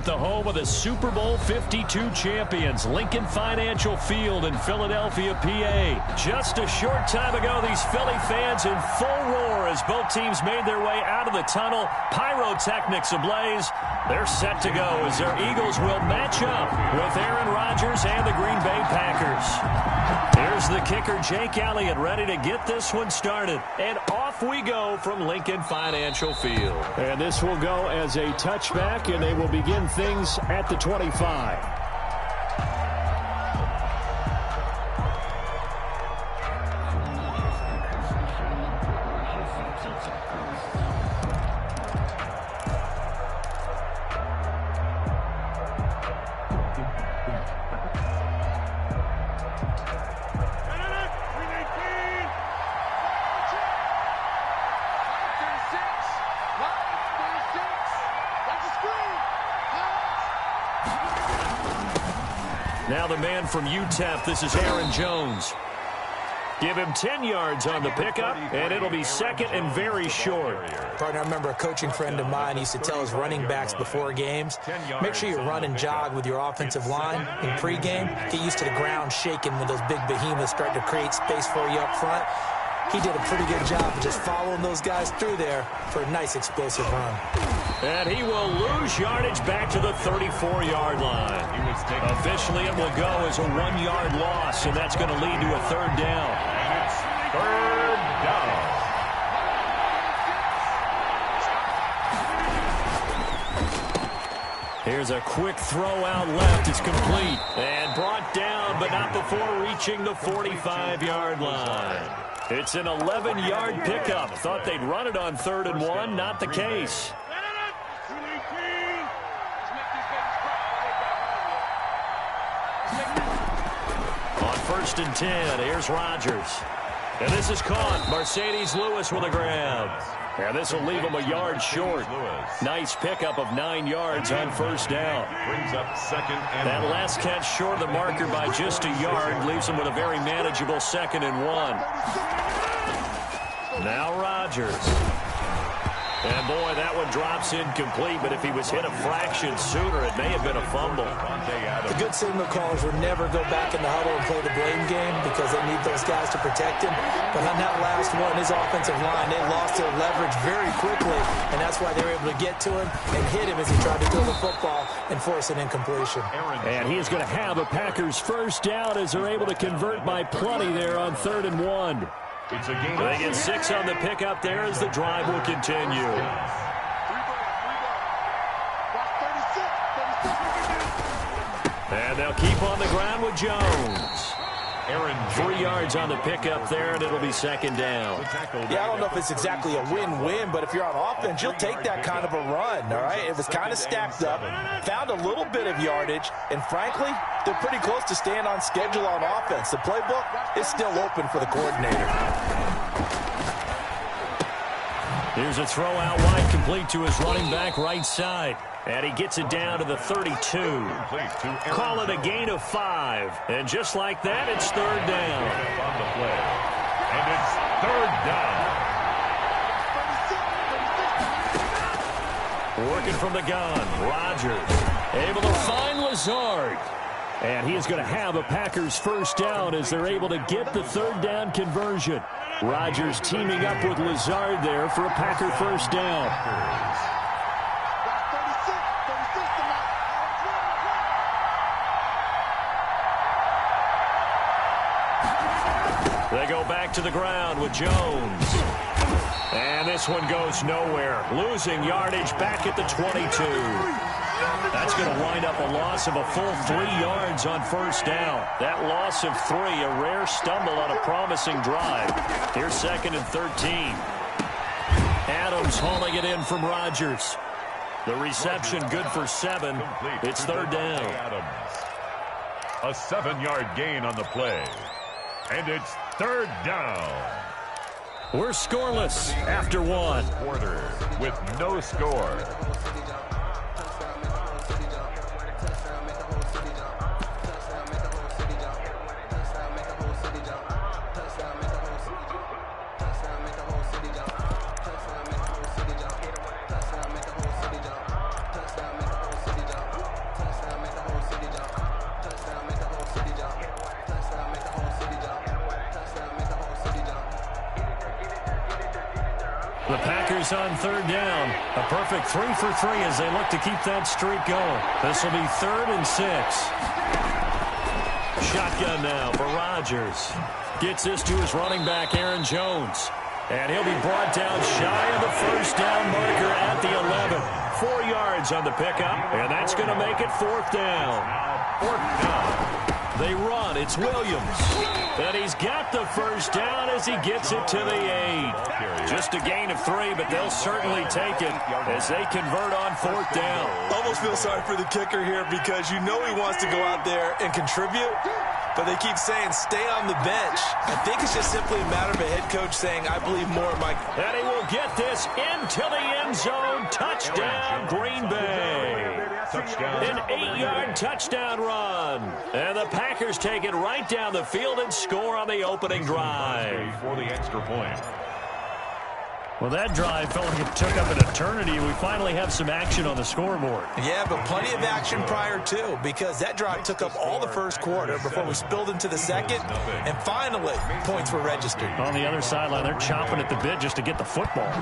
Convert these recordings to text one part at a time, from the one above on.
at the home of the Super Bowl 52 champions, Lincoln Financial Field in Philadelphia, PA. Just a short time ago, these Philly fans in full roar as both teams made their way out of the tunnel. Pyrotechnics ablaze. They're set to go as their Eagles will match up with Aaron Rodgers and the Green Bay Packers. Here's the kicker, Jake Elliott, ready to get this one started. And off we go from Lincoln Financial Field. And this will go as a touchback, and they will begin things at the 25. Now the man from UTEP, this is Aaron Jones. Give him 10 yards on the pickup, and it'll be second and very short. Partner, I remember a coaching friend of mine used to tell his running backs before games, make sure you run and jog with your offensive line in pregame. Get used to the ground shaking when those big behemoths start to create space for you up front. He did a pretty good job of just following those guys through there for a nice explosive run. And he will lose yardage back to the 34-yard line. Officially, it will go as a 1-yard loss, and that's going to lead to a third down. Third down. Here's a quick throw out left. It's complete. And brought down, but not before reaching the 45-yard line. It's an 11-yard pickup. Thought they'd run it on 3rd and 1. Not the case. On 1st and 10, here's Rodgers. And this is caught. Mercedes Lewis with a grab. And this will leave him a yard short. Nice pickup of 9 yards on 1st down. Brings up second and that last catch short of the marker by just a yard leaves him with a very manageable 2nd and 1. Now Rodgers. And, boy, that one drops incomplete, but if he was hit a fraction sooner, it may have been a fumble. The good signal callers would never go back in the huddle and play the blame game because they need those guys to protect him. But on that last one, his offensive line, they lost their leverage very quickly, and that's why they were able to get to him and hit him as he tried to throw the football and force an incompletion. And he is going to have a Packers first down as they're able to convert by plenty there on 3rd and 1. It's a game. They get 6 on the pickup there as the drive will continue. And they'll keep on the ground with Jones. Aaron 3 yards on the pickup there, and it'll be 2nd down. Yeah, I don't know if it's exactly a win-win, but if you're on offense, you'll take that kind of a run, all right? It was kind of stacked up, found a little bit of yardage, and frankly, they're pretty close to staying on schedule on offense. The playbook is still open for the coordinator. Here's a throw out wide, complete to his running back right side. And he gets it down to the 32. Call it a gain of 5. And just like that, it's 3rd down. On the play. And it's 3rd down. Working from the gun, Rodgers able to find Lazard. And he is going to have a Packers first down as they're able to get the 3rd down conversion. Rodgers teaming up with Lazard there for a Packer first down. They go back to the ground with Jones. And this one goes nowhere. Losing yardage back at the 22. That's going to wind up a loss of a full 3 yards on 1st down. That loss of 3, a rare stumble on a promising drive. Here's 2nd and 13. Adams hauling it in from Rodgers. The reception good for 7. It's 3rd down. A 7-yard gain on the play. And it's 3rd down. We're scoreless after 1. Quarter with no score. The Packers on third down. A perfect 3 for 3 as they look to keep that streak going. This will be 3rd and 6. Shotgun now for Rodgers. Gets this to his running back, Aaron Jones. And he'll be brought down shy of the first down marker at the 11. 4 yards on the pickup, and that's going to make it 4th down. 4th down. They run. It's Williams. And he's got the first down as he gets it to the 8. Just a gain of 3, but they'll certainly take it as they convert on 4th down. Almost feel sorry for the kicker here because you know he wants to go out there and contribute, but they keep saying stay on the bench. I think it's just simply a matter of a head coach saying, I believe more in my... And he will get this into the end zone. Touchdown, Green Bay. An 8-yard touchdown run. And the Packers take it right down the field and score on the opening drive. For the extra point. Well, that drive felt like it took up an eternity. We finally have some action on the scoreboard. Yeah, but plenty of action prior to, because that drive took up all the first quarter before we spilled into the second, and finally, points were registered. On the other sideline, they're chomping at the bit just to get the football.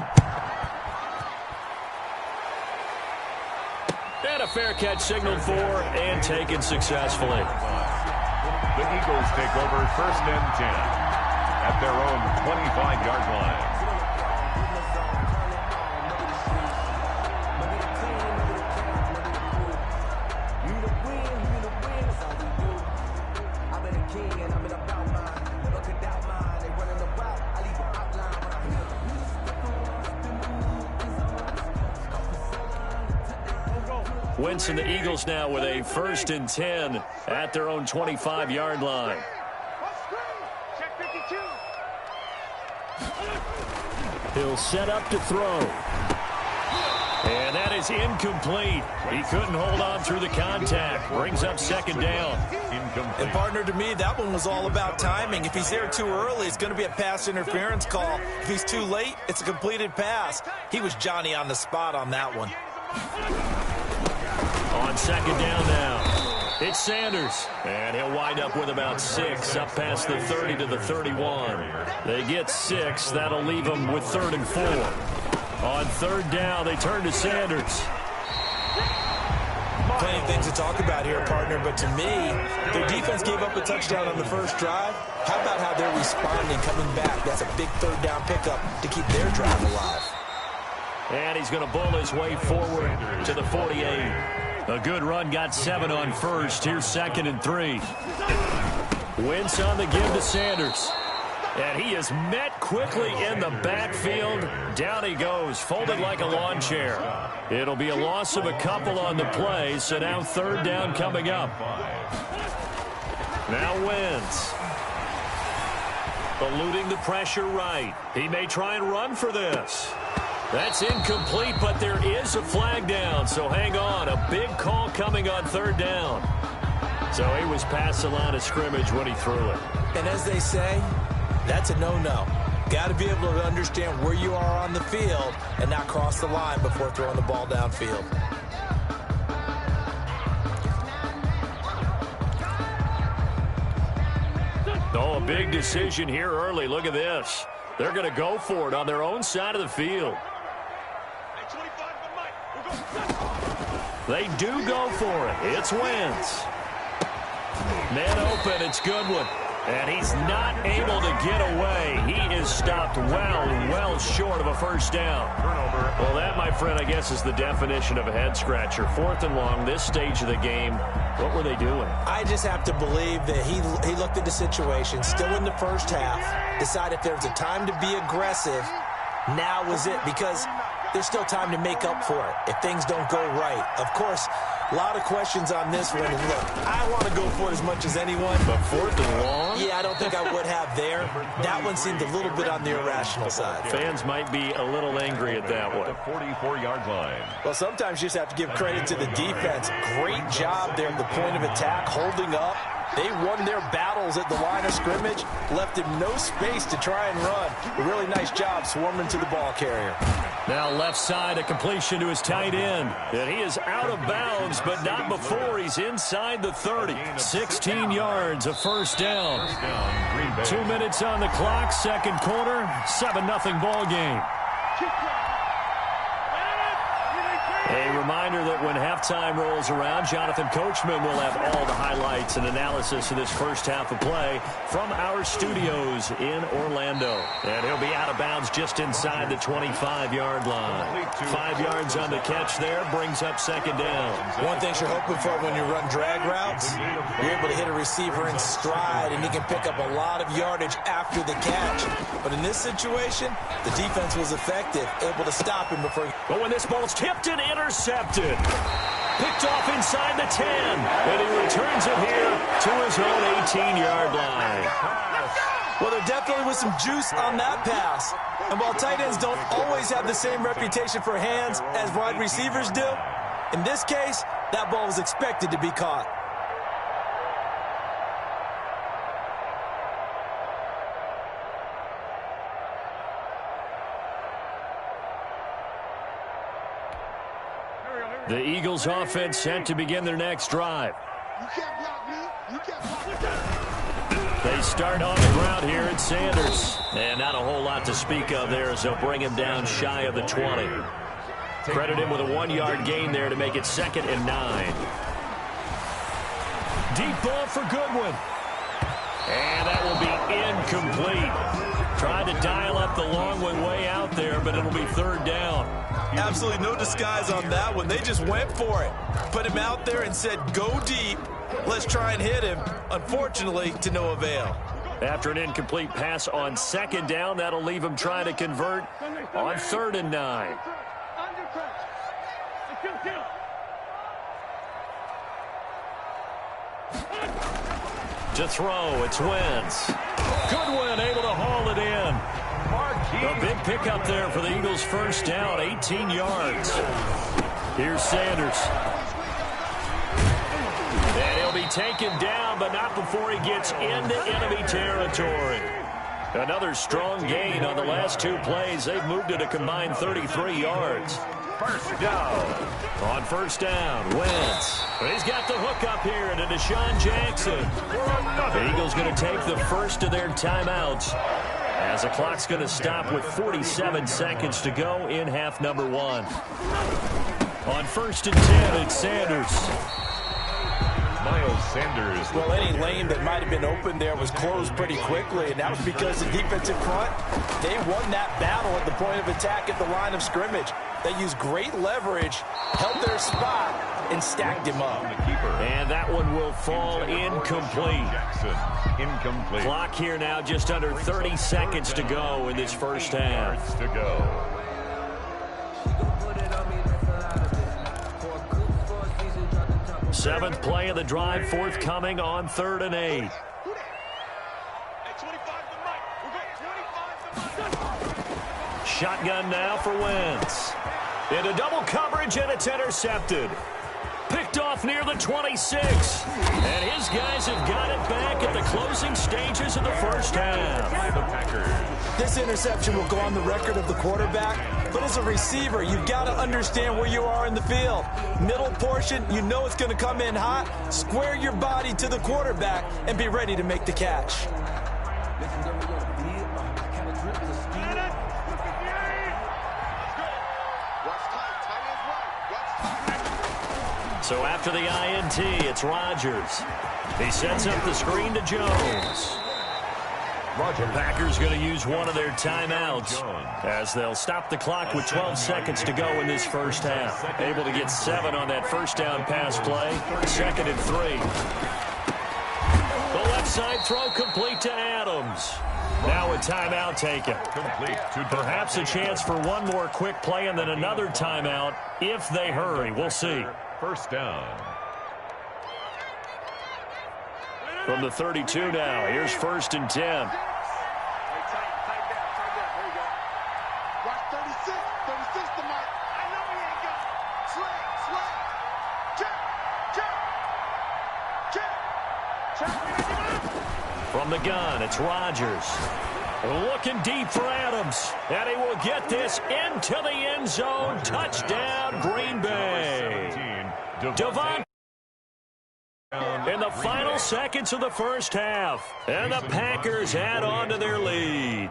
And a fair catch signaled for and taken successfully. The Eagles take over 1st and 10 at their own 25-yard line. Wentz and the Eagles now with a 1st and 10 at their own 25-yard line. He'll set up to throw. And that is incomplete. He couldn't hold on through the contact. Brings up 2nd down. And partner, to me, that one was all about timing. If he's there too early, it's going to be a pass interference call. If he's too late, it's a completed pass. He was Johnny on the spot on that one. On 2nd down now, it's Sanders. And he'll wind up with about 6 up past the 30 to the 31. They get 6. That'll leave them with 3rd and 4. On 3rd down, they turn to Sanders. Plenty of things to talk about here, partner, but to me, their defense gave up a touchdown on the first drive. How about how they're responding, coming back? That's a big 3rd down pickup to keep their drive alive. And he's going to bull his way forward to the 48. A good run, got 7 on 1st. Here's 2nd and 3. Wentz on the give to Sanders. And he is met quickly in the backfield. Down he goes, folded like a lawn chair. It'll be a loss of a couple on the play, so now 3rd down coming up. Now Wentz. Eluding the pressure right. He may try and run for this. That's incomplete, but there is a flag down, so hang on. A big call coming on 3rd down. So he was past the line of scrimmage when he threw it. And as they say, that's a no-no. Got to be able to understand where you are on the field and not cross the line before throwing the ball downfield. Oh, a big decision here early. Look at this. They're going to go for it on their own side of the field. They do go for it. It's Wentz. Man open. It's Goodwin. And he's not able to get away. He is stopped well short of a first down. Well, that, my friend, I guess is the definition of a head-scratcher. 4th and long, this stage of the game. What were they doing? I just have to believe that he looked at the situation, still in the first half, decided if there was a time to be aggressive, now was it, because there's still time to make up for it if things don't go right. Of course, a lot of questions on this one. And look, I want to go for it as much as anyone. But 4th and long? Yeah, I don't think I would have there. That one seemed a little bit on the irrational side. Fans might be a little angry at that one. The 44-yard line. Well, sometimes you just have to give credit to the defense. Great job there at the point of attack, holding up. They won their battles at the line of scrimmage, left him no space to try and run. A really nice job swarming to the ball carrier. Now left side, a completion to his tight end. And he is out of bounds, but not before he's inside the 30. 16 yards, a first down. 2 minutes on the clock, second quarter, 7-0 ball game. A reminder that when halftime rolls around, Jonathan Coachman will have all the highlights and analysis of this first half of play from our studios in Orlando. And he'll be out of bounds just inside the 25-yard line. 5 yards on the catch there, brings up second down. One thing you're hoping for when you run drag routes, you're able to hit a receiver in stride, and he can pick up a lot of yardage after the catch. But in this situation, the defense was effective, able to stop him before he... But when this ball's tipped and intercepted, picked off inside the 10, and he returns it here to his own 18-yard line. Well, there definitely was some juice on that pass. And while tight ends don't always have the same reputation for hands as wide receivers do, in this case, that ball was expected to be caught. The Eagles offense set to begin their next drive. They start on the ground here at Sanders. And not a whole lot to speak of there as they'll bring him down shy of the 20. Credit him with a 1-yard gain there to make it 2nd and 9. Deep ball for Goodwin. And that will be incomplete. Tried to dial up the long one way out there, but it'll be 3rd down. Absolutely no disguise on that one. They just went for it. Put him out there and said, go deep. Let's try and hit him. Unfortunately, to no avail. After an incomplete pass on 2nd down, that'll leave him trying to convert on 3rd and 9. To throw, it's Wentz. Goodwin able to haul it in. A big pickup there for the Eagles' first down, 18 yards. Here's Sanders. And he'll be taken down, but not before he gets into enemy territory. Another strong gain on the last 2 plays. They've moved it a combined 33 yards. First down. On 1st down, Wentz. He's got the hook up here to Deshaun Jackson. The Eagles going to take the first of their timeouts, as the clock's going to stop with 47 seconds to go in half number 1. On 1st and 10, it's Sanders. Miles Sanders. Well, any lane that might have been open there was closed pretty quickly, and that was because the defensive front, they won that battle at the point of attack at the line of scrimmage. They used great leverage, held their spot, and stacked him up. And that one will fall incomplete. Jackson, incomplete. Clock here now, just under 30 seconds to go in this first half. To go. Seventh play of the drive forthcoming on 3rd and 8. Shotgun now for Wentz. Into double coverage, and it's intercepted. Picked off near the 26. And his guys have got it back at the closing stages of the first half. The Packers. This interception will go on the record of the quarterback, but as a receiver, you've got to understand where you are in the field. Middle portion, you know it's going to come in hot. Square your body to the quarterback and be ready to make the catch. So after the INT, it's Rodgers. He sets up the screen to Jones. The Packers going to use one of their timeouts as they'll stop the clock with 12 seconds to go in this first half. Able to get 7 on that first down pass play. 2nd and 3. The left side throw complete to Adams. Now a timeout taken. Perhaps a chance for one more quick play and then another timeout if they hurry. We'll see. First down. From the 32 now, here's 1st and 10. From the gun, it's Rodgers. Looking deep for Adams. And he will get this into the end zone. Touchdown, Green Bay. Devon in the final seconds of the first half. And the Packers add on to their lead.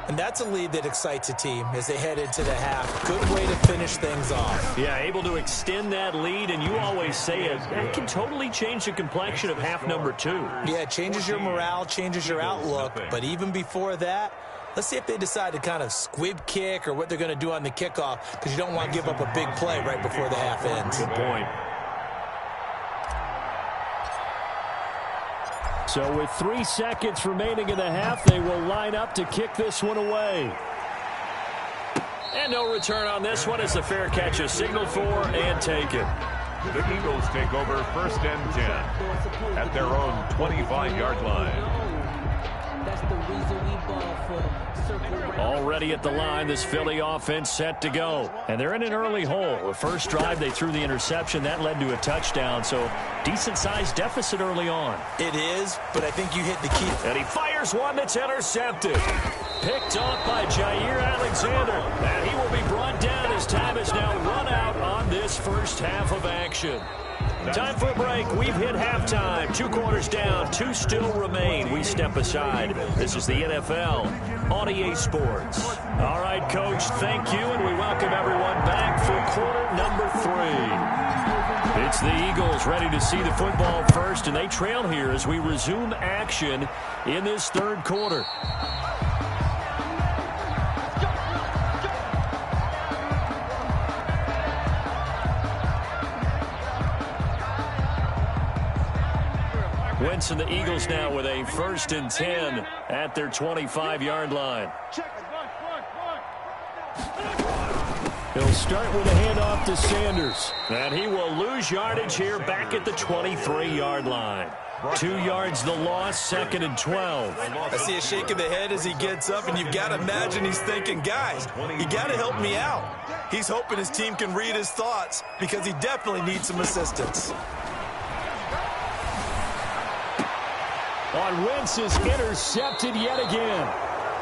And that's a lead that excites a team as they head into the half. Good way to finish things off. Yeah, able to extend that lead, and you always say it can totally change the complexion of half number 2. Yeah, it changes your morale, changes your outlook. But even before that, let's see if they decide to kind of squib kick or what they're going to do on the kickoff, because you don't want to give up a big play right before the half ends. Good point. So with 3 seconds remaining in the half, they will line up to kick this one away. And no return on this one as the fair catch is signaled for and taken. The Eagles take over 1st and 10 at their own 25-yard line. Already at the line, this Philly offense set to go. And they're in an early hole. The first drive, they threw the interception. That led to a touchdown, so decent-sized deficit early on. It is, but I think you hit the key. And he fires one that's intercepted. Picked off by Jair Alexander. And he will be brought down as time is now run out on this first half of action. Time for a break. We've hit halftime. 2 quarters down. 2 still remain. We step aside. This is the NFL on EA Sports. All right, Coach, thank you, and we welcome everyone back for quarter number 3. It's the Eagles ready to see the football first, and they trail here as we resume action in this 3rd quarter. Wentz and the Eagles now with a 1st and 10 at their 25-yard line. He'll start with a handoff to Sanders. And he will lose yardage here back at the 23-yard line. 2 yards the loss, 2nd and 12. I see a shake of the head as he gets up, and you've got to imagine he's thinking, guys, you got to help me out. He's hoping his team can read his thoughts because he definitely needs some assistance. On Wentz is intercepted yet again.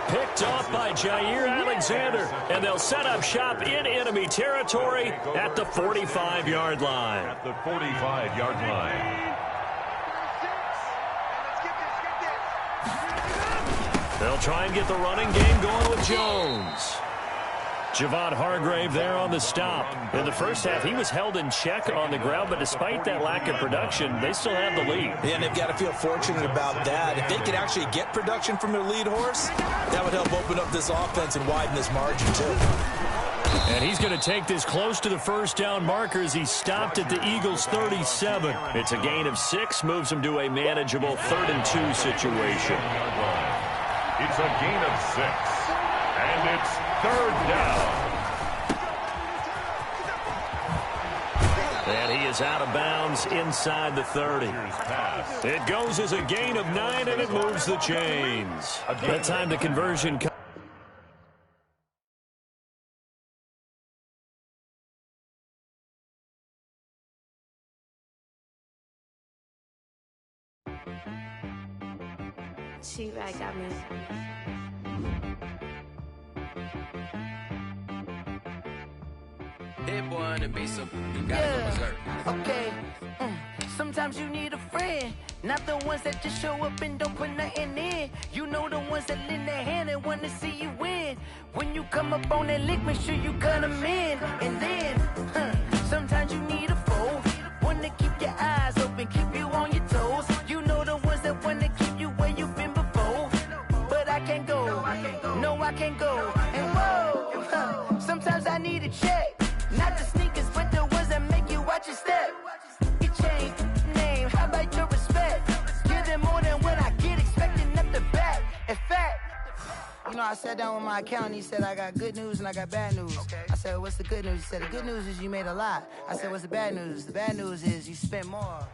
Picked off by Jair Alexander, and they'll set up shop in enemy territory at the 45-yard line. At the 45-yard line. They'll try and get the running game going with Jones. Javon Hargrave there on the stop. In the first half, he was held in check on the ground, but despite that lack of production, they still have the lead. Yeah, and they've got to feel fortunate about that. If they could actually get production from their lead horse, that would help open up this offense and widen this margin, too. And he's going to take this close to the first down marker as he stopped at the Eagles' 37. It's a gain of 6, moves him to a manageable 3rd and 2 situation. It's a gain of 6, and it's 3rd down. And he is out of bounds inside the 30. It goes as a gain of 9, and it moves the chains. That time the conversion comes. She-Rag got me. Hit boy to be so you gotta go berserk. Okay. Sometimes you need a friend, not the ones that just show up and don't put nothing in. You know the ones that lend their hand and want to see you win. When you come up on that lick, make sure you cut them in. And then, sometimes you need a foe, one to keep your eyes open, keep you on your toes. You know the ones that want to keep you where you've been before. But I can't go, no I can't go. And whoa, sometimes I need a check. Not the sneakers, but the ones that make you watch your step. You change name, how about your respect? Give them more than what I get, expecting nothing back. In fact, you know, I sat down with my accountant. He said, I got good news and I got bad news. I said, what's the good news? He said, the good news is you made a lot. I said, what's the bad news? The bad news is you spent more.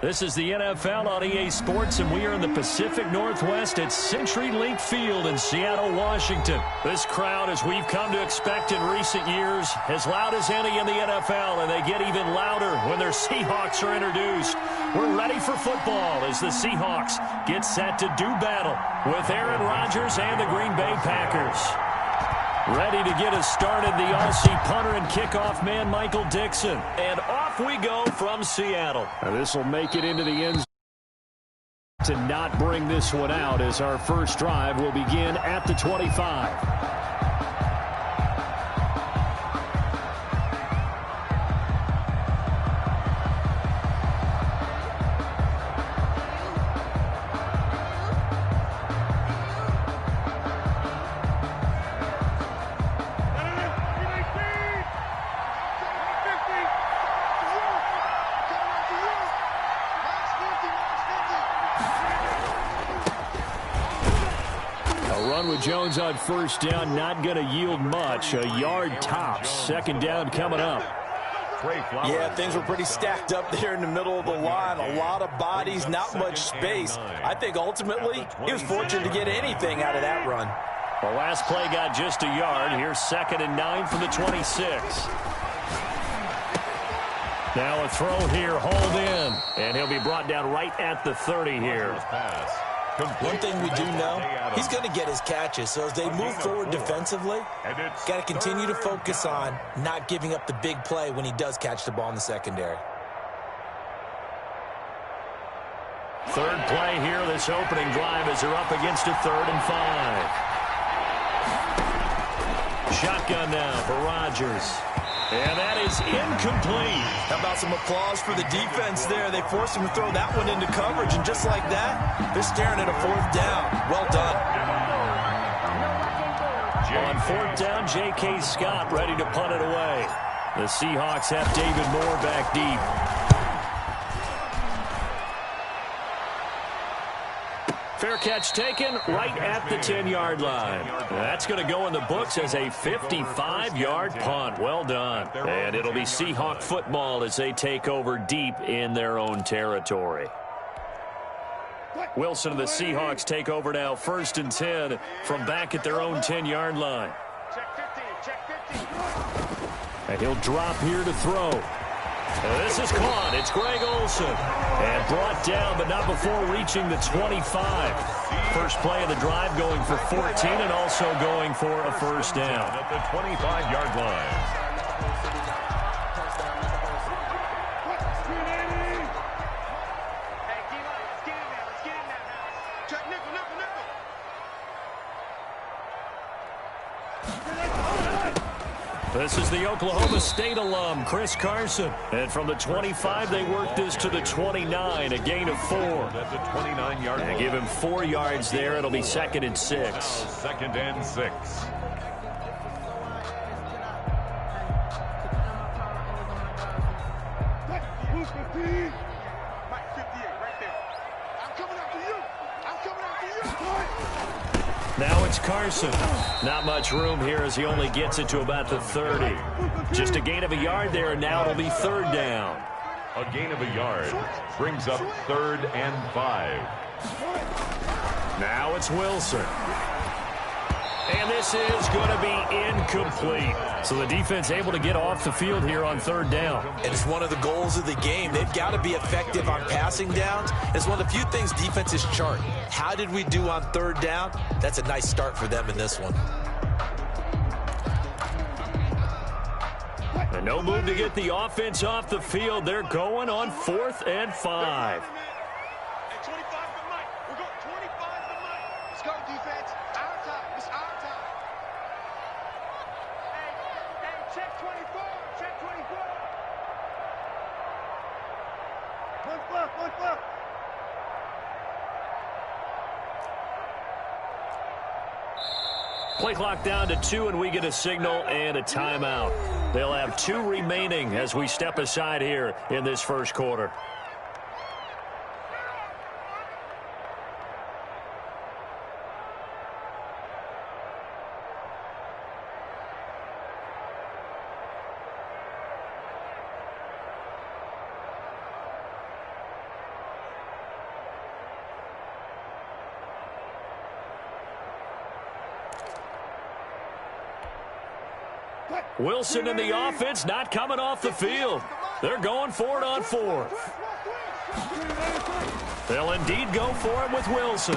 This is the NFL on EA Sports, and we are in the Pacific Northwest at CenturyLink Field in Seattle, Washington. This crowd, as we've come to expect in recent years, as loud as any in the NFL, and they get even louder when their Seahawks are introduced. We're ready for football as the Seahawks get set to do battle with Aaron Rodgers and the Green Bay Packers. Ready to get us started, the Aussie punter and kickoff man, Michael Dixon. And off we go from Seattle. Now this will make it into the end zone. To not bring this one out as our first drive will begin at the 25. Jones on first down, not going to yield much. A yard tops. Second down coming up. Yeah, things were pretty stacked up there in the middle of the line. A lot of bodies, not much space. I think ultimately he was fortunate to get anything out of that run. The last play got just a yard. Here's 2nd and 9 from the 26. Now a throw here, hauled in. And he'll be brought down right at the 30 here. One thing we do know, he's going to get his catches. So as they move forward defensively, got to continue to focus on not giving up the big play when he does catch the ball in the secondary. Third play here, this opening drive as they're up against a 3rd and 5. Shotgun now for Rodgers. And that is incomplete. How about some applause for the defense there? They forced him to throw that one into coverage, and just like that, they're staring at a 4th down. Well done. On 4th down, J.K. Scott ready to punt it away. The Seahawks have David Moore back deep. Fair catch taken right at the 10-yard line. That's going to go in the books as a 55-yard punt. Well done. And it'll be Seahawk football as they take over deep in their own territory. Wilson and the Seahawks take over now, 1st and 10 from back at their own 10-yard line. And he'll drop here to throw. This is caught. It's Greg Olsen. And brought down, but not before reaching the 25. First play of the drive going for 14 and also going for a first down. At the 25-yard line. This is the Oklahoma State alum, Chris Carson. And from the 25, they work this to the 29, a gain of 4. At the 29-yard line. They give him 4 yards there. It'll be 2nd and 6. 2nd and 6. Now it's Carson. Not much room here as he only gets it to about the 30. Just a gain of a yard there, and now it'll be 3rd down. A gain of a yard brings up 3rd and 5. Now it's Wilson. And this is going to be incomplete. So the defense able to get off the field here on 3rd down. And it's one of the goals of the game. They've got to be effective on passing downs. It's one of the few things defenses chart. How did we do on 3rd down? That's a nice start for them in this one. And no move to get the offense off the field. They're going on 4th and 5. Play clock down to 2, and we get a signal and a timeout. They'll have 2 remaining as we step aside here in this first quarter. Wilson and the offense not coming off the field. They're going for it on 4th. They'll indeed go for it with Wilson.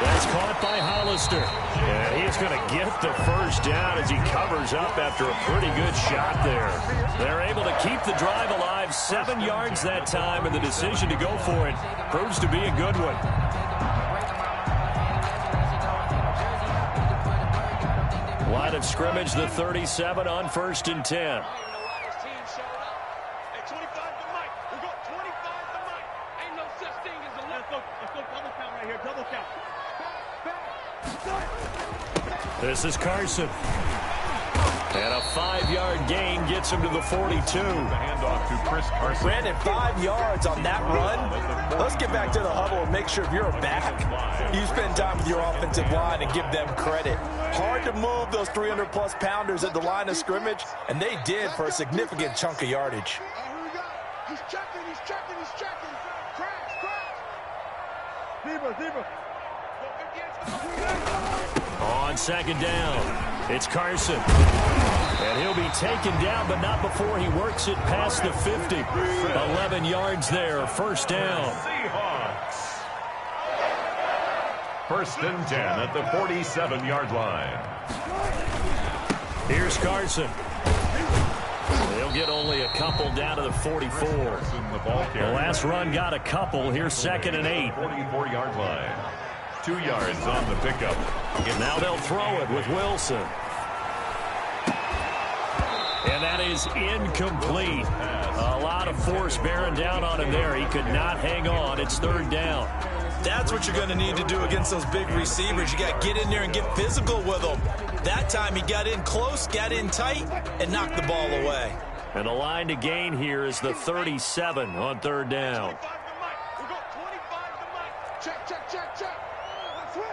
That's caught by Hollister. And he's going to get the first down as he covers up after a pretty good shot there. They're able to keep the drive alive, 7 yards that time, and the decision to go for it proves to be a good one. Line of scrimmage, the 37 on 1st and 10. This is Carson. And a 5-yard gain gets him to the 42. The handoff to Chris Carson. Brandon, 5 yards on that run. Let's get back to the huddle and make sure if you're a back, you spend time with your offensive line and give them credit. Hard to move those 300-plus pounders at the line of scrimmage, and they did for a significant chunk of yardage. He's checking. Crash. Zebra. On 2nd down, it's Carson. And he'll be taken down, but not before he works it past the 50. 11 yards there, 1st down. Seahawks. 1st and 10 at the 47-yard line. Here's Carson. They'll get only a couple down to the 44. The last run got a couple. Here's 2nd and 8. 44-yard line. 2 yards on the pickup. And now they'll throw it with Wilson. And that is incomplete. A lot of force bearing down on him there. He could not hang on. It's 3rd down. That's what you're going to need to do against those big receivers. You got to get in there and get physical with them. That time he got in close, got in tight, and knocked the ball away. And the line to gain here is the 37 on 3rd down. Check. Switch.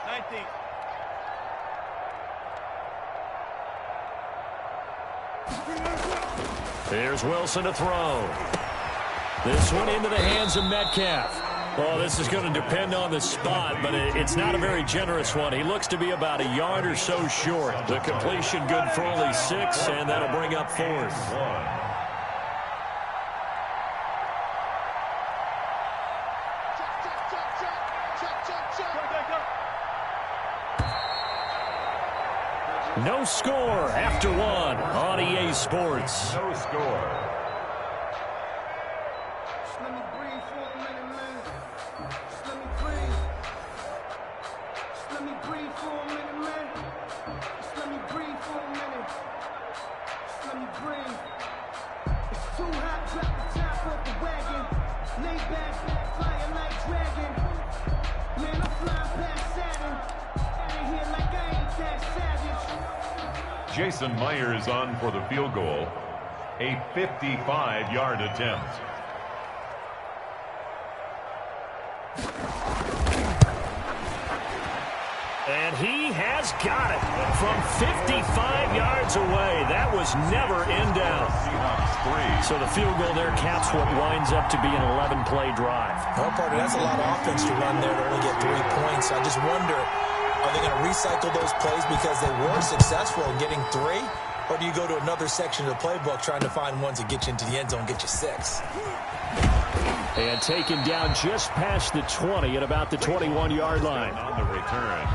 19. Here's Wilson to throw. This one into the hands of Metcalf. Well, this is going to depend on the spot, but it's not a very generous one. He looks to be about a yard or so short. The completion good for only 6, and that'll bring up 4th. No score after 1 on EA Sports. No score. Let me breathe for a minute, man. Let me breathe. Let me breathe for a minute, man. Let me breathe for a minute. Let me breathe. It's too hot, drop the top off the wagon. Lay back, flying like dragon. Man, I'm flying past Saturn. Out of here like I ain't that savage. Jason Myers on for the field goal. A 55-yard attempt. And he has got it from 55 yards away. That was never in doubt. So the field goal there caps what winds up to be an 11-play drive. Well, partner, that's a lot of offense to run there to only get 3 points. I just wonder, are they going to recycle those plays because they were successful in getting 3? Or do you go to another section of the playbook trying to find ones that get you into the end zone, get you 6? And taken down just past the 20 at about the 21-yard line. On the return,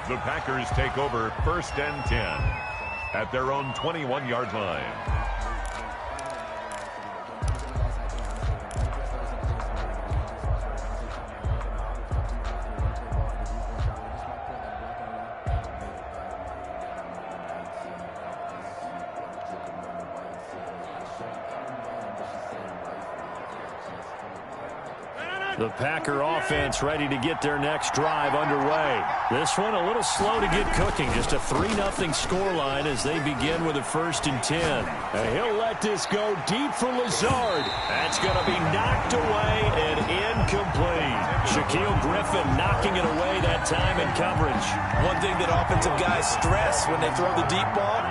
the Packers take over 1st and 10 at their own 21-yard line. The Packer offense ready to get their next drive underway. This one a little slow to get cooking. Just a 3-0 scoreline as they begin with a 1st and 10. And he'll let this go deep for Lazard. That's going to be knocked away and incomplete. Shaquille Griffin knocking it away that time in coverage. One thing that offensive guys stress when they throw the deep ball,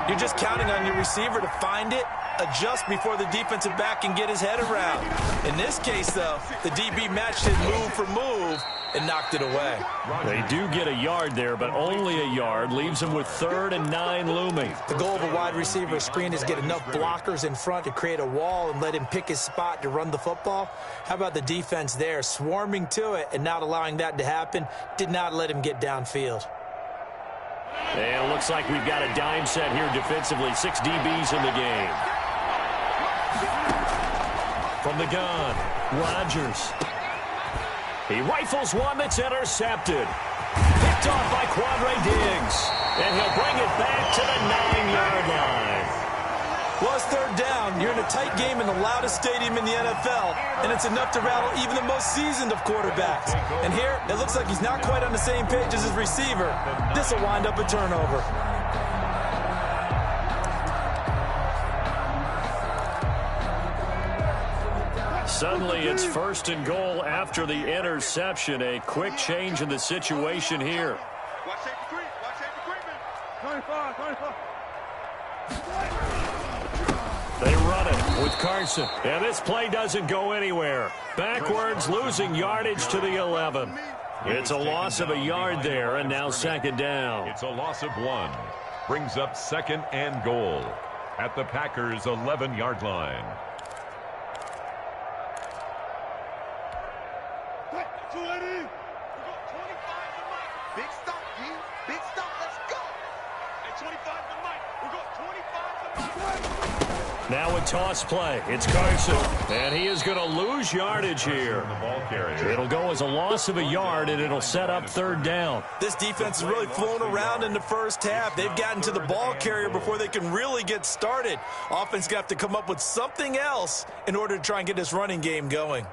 you're just counting on your receiver to find it, adjust before the defensive back can get his head around. In this case, though, the DB matched his move for move, and knocked it away. They do get a yard there, but only a yard. Leaves them with 3rd and 9 looming. The goal of a wide receiver screen is get enough blockers in front to create a wall and let him pick his spot to run the football. How about the defense there, swarming to it and not allowing that to happen? Did not let him get downfield. And it looks like we've got a dime set here defensively. 6 DBs in the game. From the gun, Rodgers. He rifles one that's intercepted. Picked off by Quandre Diggs. And he'll bring it back to the 9-yard line. Well, it's 3rd down. You're in a tight game in the loudest stadium in the NFL, and it's enough to rattle even the most seasoned of quarterbacks. And here, it looks like he's not quite on the same page as his receiver. This will wind up a turnover. Suddenly, it's 1st and goal after the interception. A quick change in the situation here. Watch safety creep. Watch safety creeping. 25. They run it with Carson. And this play doesn't go anywhere. Backwards, losing yardage to the 11. It's a loss of a yard there, and now 2nd down. It's a loss of 1. Brings up 2nd and goal at the Packers' 11-yard line. Big stop, G. Big stop. Let's go. At 25 to Mike. We got 25 to Mike. Now a toss play. It's Carson. And he is going to lose yardage here. It'll go as a loss of a yard, and it'll set up 3rd down. This defense has really flown around in the first half. They've gotten to the ball carrier before they can really get started. Offense got to come up with something else in order to try and get this running game going.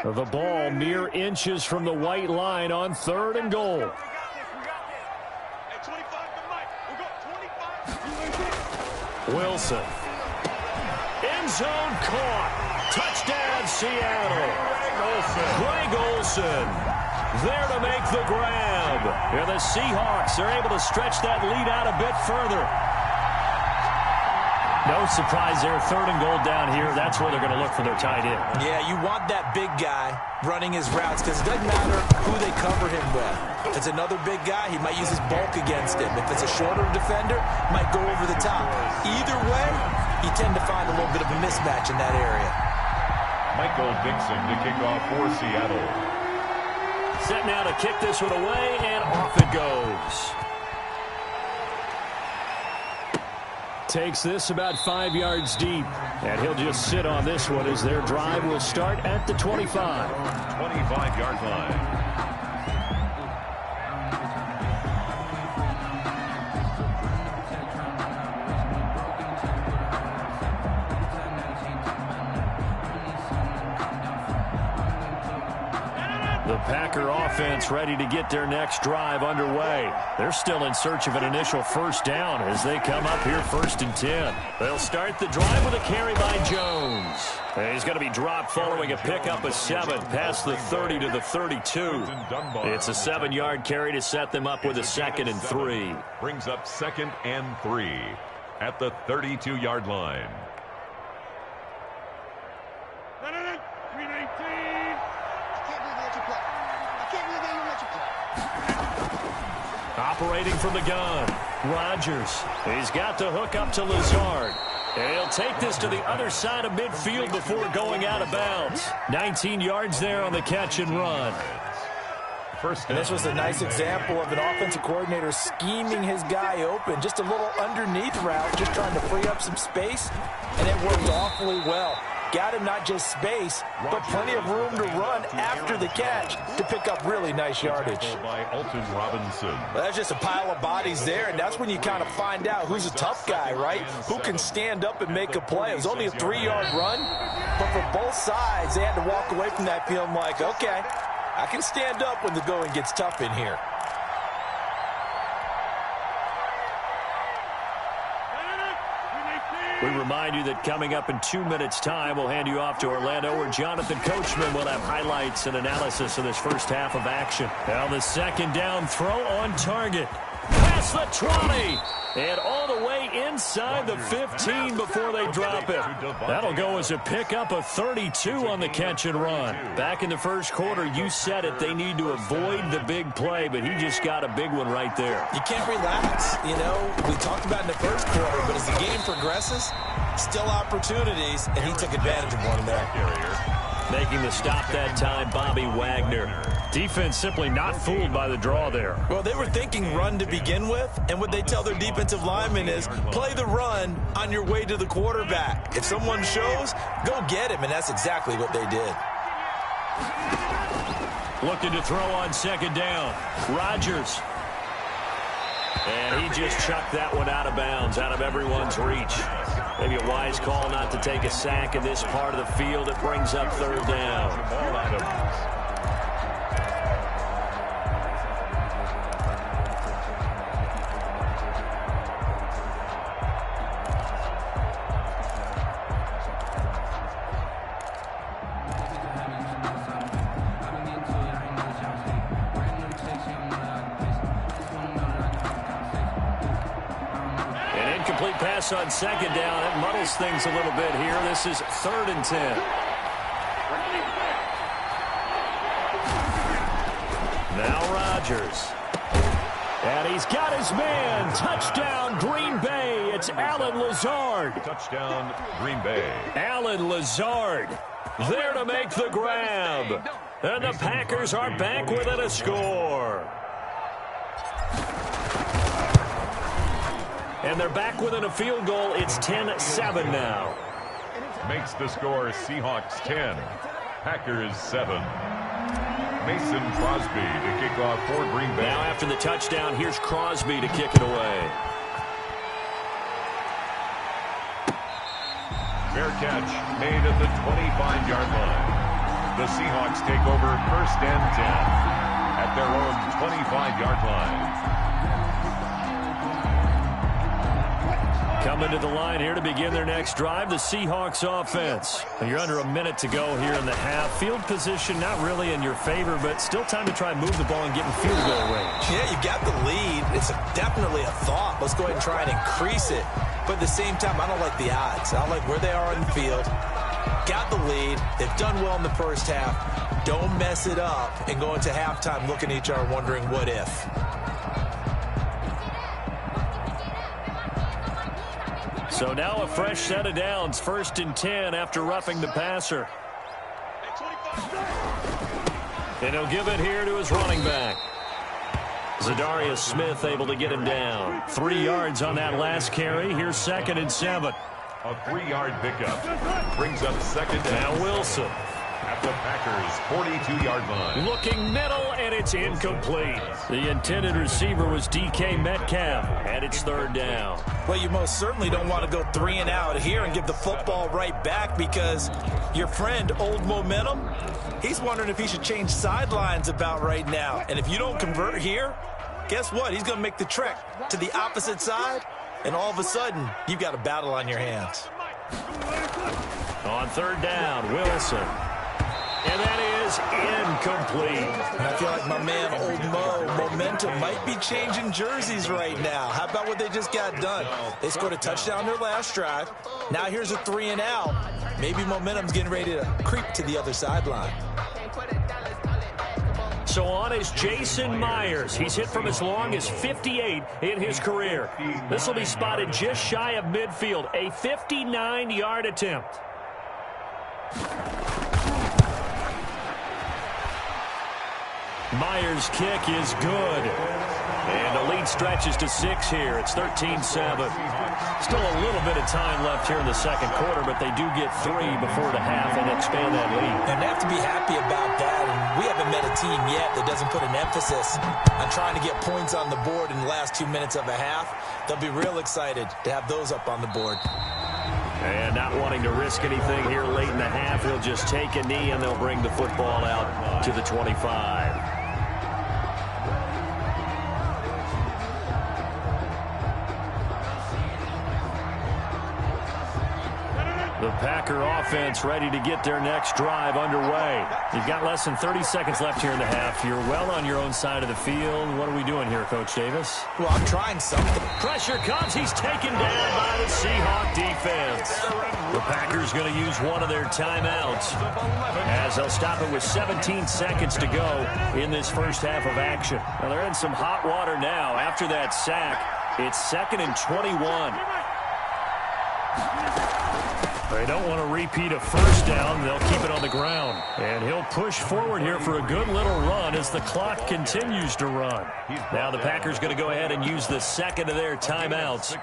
The ball mere inches from the white line on 3rd and goal. Wilson. End zone caught. Touchdown, Seattle. Greg Olsen there to make the grab. And the Seahawks are able to stretch that lead out a bit further. No surprise there, 3rd and goal down here. That's where they're going to look for their tight end. Yeah, you want that big guy running his routes because it doesn't matter who they cover him with. If it's another big guy, he might use his bulk against him. If it's a shorter defender, might go over the top. Either way, you tend to find a little bit of a mismatch in that area. Michael Dixon to kick off for Seattle. Set now to kick this one away, and off it goes. Takes this about 5 yards deep, and he'll just sit on this one as their drive will start at the 25. 25-yard line. The Packer offense ready to get their next drive underway. They're still in search of an initial 1st down as they come up here 1st and 10. They'll start the drive with a carry by Jones. And he's going to be dropped following a pickup of 7 past the 30 to the 32. It's a 7-yard carry to set them up with a 2nd and 3. Brings up 2nd and 3 at the 32-yard line. Operating from the gun, Rodgers. He's got the hook up to Lazard. And he'll take this to the other side of midfield before going out of bounds. 19 yards there on the catch and run. And this was a nice example of an offensive coordinator scheming his guy open. Just a little underneath route, just trying to free up some space, and it worked awfully well. Got him not just space, but plenty of room to run after the catch to pick up really nice yardage. By Alton Robinson. Well, that's just a pile of bodies there, and that's when you kind of find out who's a tough guy, right? Who can stand up and make a play. It was only a 3-yard run, but for both sides, they had to walk away from that feeling like, okay, I can stand up when the going gets tough in here. We remind you that coming up in 2 minutes' time, we'll hand you off to Orlando, where Jonathan Coachman will have highlights and analysis of this first half of action. Now the 2nd down throw on target. Past the 20. And all the way inside the 15 before they drop it. That'll go as a pickup of 32 on the catch and run. Back in the first quarter, you said it, they need to avoid the big play, but he just got a big one right there. You can't relax. You know, we talked about in the first quarter, but as the game progresses, still opportunities, and he took advantage of one there. Making the stop that time, Bobby Wagner. Defense simply not fooled by the draw there. Well, they were thinking run to begin with, and what they tell their defensive linemen is play the run on your way to the quarterback. If someone shows, go get him, and that's exactly what they did. Looking to throw on second down. Rodgers. And he just chucked that one out of bounds, out of everyone's reach. Maybe a wise call not to take a sack in this part of the field. It brings up third down. Pass on second down. It muddles things a little bit here. This is 3rd and 10. Now Rodgers. And he's got his man. Touchdown, Green Bay. It's Allen Lazard. Touchdown, Green Bay. Allen Lazard there to make the grab. And the Packers are back within a score. And they're back within a field goal. It's 10-7 now. Makes the score Seahawks 10, Packers 7. Mason Crosby to kick off for Green Bay. Now after the touchdown, here's Crosby to kick it away. Fair catch made at the 25-yard line. The Seahawks take over 1st and 10 at their own 25-yard line. Coming to the line here to begin their next drive, the Seahawks offense. You're under a minute to go here in the half. Field position not really in your favor, but still time to try and move the ball and get in field goal range. Yeah, you got the lead. It's definitely a thought. Let's go ahead and try and increase it. But at the same time, I don't like the odds. I don't like where they are on the field. Got the lead. They've done well in the first half. Don't mess it up and go into halftime looking at each other wondering what if. So now a fresh set of downs, 1st and 10 after roughing the passer. And he'll give it here to his running back. Zadarius Smith able to get him down. 3 yards on that last carry. Here's 2nd and 7. A 3-yard pickup brings up 2nd down. Now Wilson. At the Packers' 42-yard line. Looking middle, and it's incomplete. The intended receiver was DK Metcalf, and it's 3rd down. Well, you most certainly don't want to go 3 and out here and give the football right back because your friend, Old Momentum, he's wondering if he should change sidelines about right now. And if you don't convert here, guess what? He's going to make the trek to the opposite side, and all of a sudden, you've got a battle on your hands. On 3rd down, Wilson. And that is incomplete. And I feel like my man, Old Momentum, might be changing jerseys right now. How about what they just got done? They scored a touchdown their last drive. Now here's a 3 and out. Maybe Momentum's getting ready to creep to the other sideline. So on is Jason Myers. He's hit from as long as 58 in his career. This will be spotted just shy of midfield. A 59-yard attempt. Myers' kick is good. And the lead stretches to 6 here. It's 13-7. Still a little bit of time left here in the second quarter, but they do get 3 before the half and expand that lead. And they have to be happy about that. And we haven't met a team yet that doesn't put an emphasis on trying to get points on the board in the last 2 minutes of a half. They'll be real excited to have those up on the board. And not wanting to risk anything here late in the half, he'll just take a knee and they'll bring the football out to the 25. The Packer offense ready to get their next drive underway. You've got less than 30 seconds left here in the half. You're well on your own side of the field. What are we doing here, Coach Davis? Well, I'm trying something. Pressure comes. He's taken down by the Seahawk defense. The Packers going to use one of their timeouts as they'll stop it with 17 seconds to go in this first half of action. Now, they're in some hot water now after that sack. It's 2nd and 21. They don't want to repeat a first down. They'll keep it on the ground. And he'll push forward here for a good little run as the clock continues to run. Now the Packers going to go ahead and use the second of their timeouts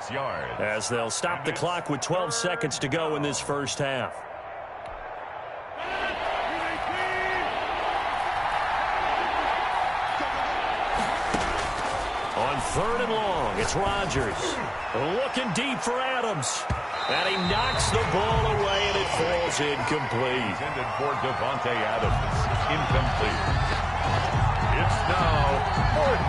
as they'll stop the clock with 12 seconds to go in this first half. On 3rd and long, it's Rodgers. Looking deep for Adams. And he knocks the ball away, and it falls incomplete. Intended for Devontae Adams. Incomplete. It's now 4th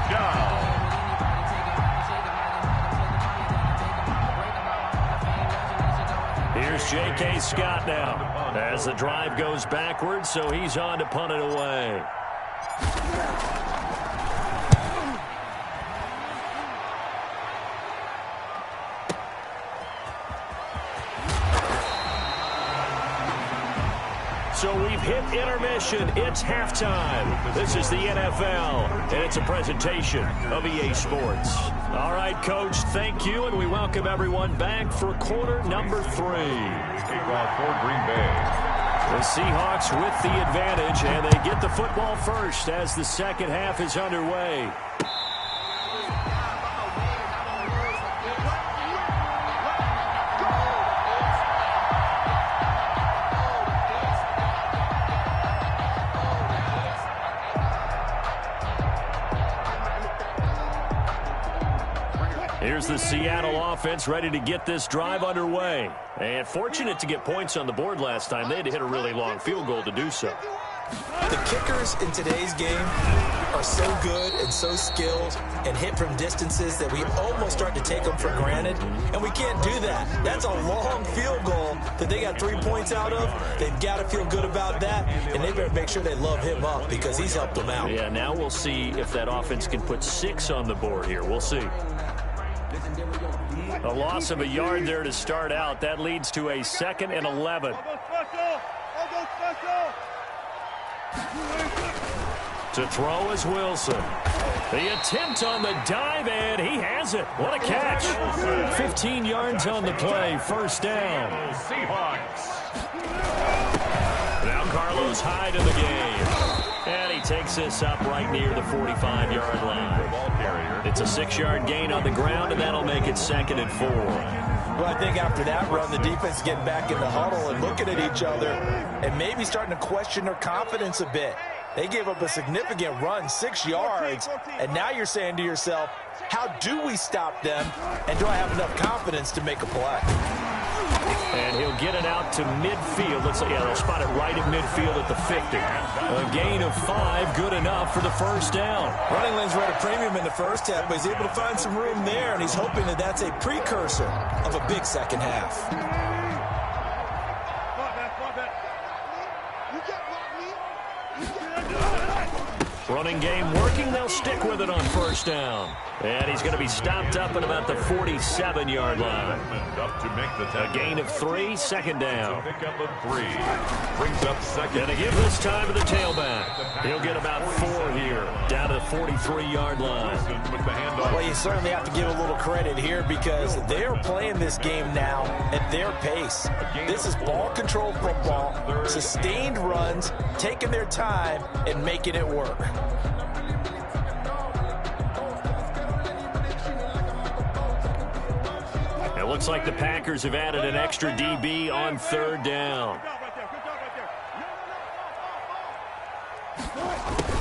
down. Here's J.K. Scott now as the drive goes backwards, so he's on to punt it away. So we've hit intermission. It's halftime. This is the NFL, and it's a presentation of EA Sports. All right, Coach, thank you, and we welcome everyone back for quarter number 3. Kickoff for Green Bay. The Seahawks with the advantage, and they get the football first as the second half is underway. Here's the Seattle offense ready to get this drive underway. And fortunate to get points on the board last time. They had to hit a really long field goal to do so. The kickers in today's game are so good and so skilled and hit from distances that we almost start to take them for granted. And we can't do that. That's a long field goal that they got 3 points out of. They've got to feel good about that. And they better make sure they love him up because he's helped them out. Yeah, now we'll see if that offense can put 6 on the board here. We'll see. A loss of a yard there to start out. That leads to a 2nd and 11. To throw is Wilson. The attempt on the dive, and he has it. What a catch. 15 yards on the play. First down. Seahawks. Now Carlos Hyde in the game. And he takes this up right near the 45-yard line. It's a 6-yard gain on the ground, and that'll make it 2nd and 4. Well, I think after that run, the defense is getting back in the huddle and looking at each other and maybe starting to question their confidence a bit. They gave up a significant run, 6 yards, and now you're saying to yourself, how do we stop them, and do I have enough confidence to make a play? And he'll get it out to midfield. Let's say, yeah, they'll spot it right at midfield at the 50. A gain of 5, good enough for the first down. Running lanes were at a premium in the first half, but he's able to find some room there, and he's hoping that that's a precursor of a big second half. Running game working. They'll stick with it on first down. And he's going to be stopped up at about the 47-yard line. A gain of 3, 2nd down. Pick up of 3. Brings up 2nd. And to give this time to the tailback. He'll get about 4 here, down to the 43-yard line. Well, you certainly have to give a little credit here because they're playing this game now at their pace. This is ball control football, sustained runs, taking their time and making it work. It looks like the Packers have added an extra DB on 3rd down.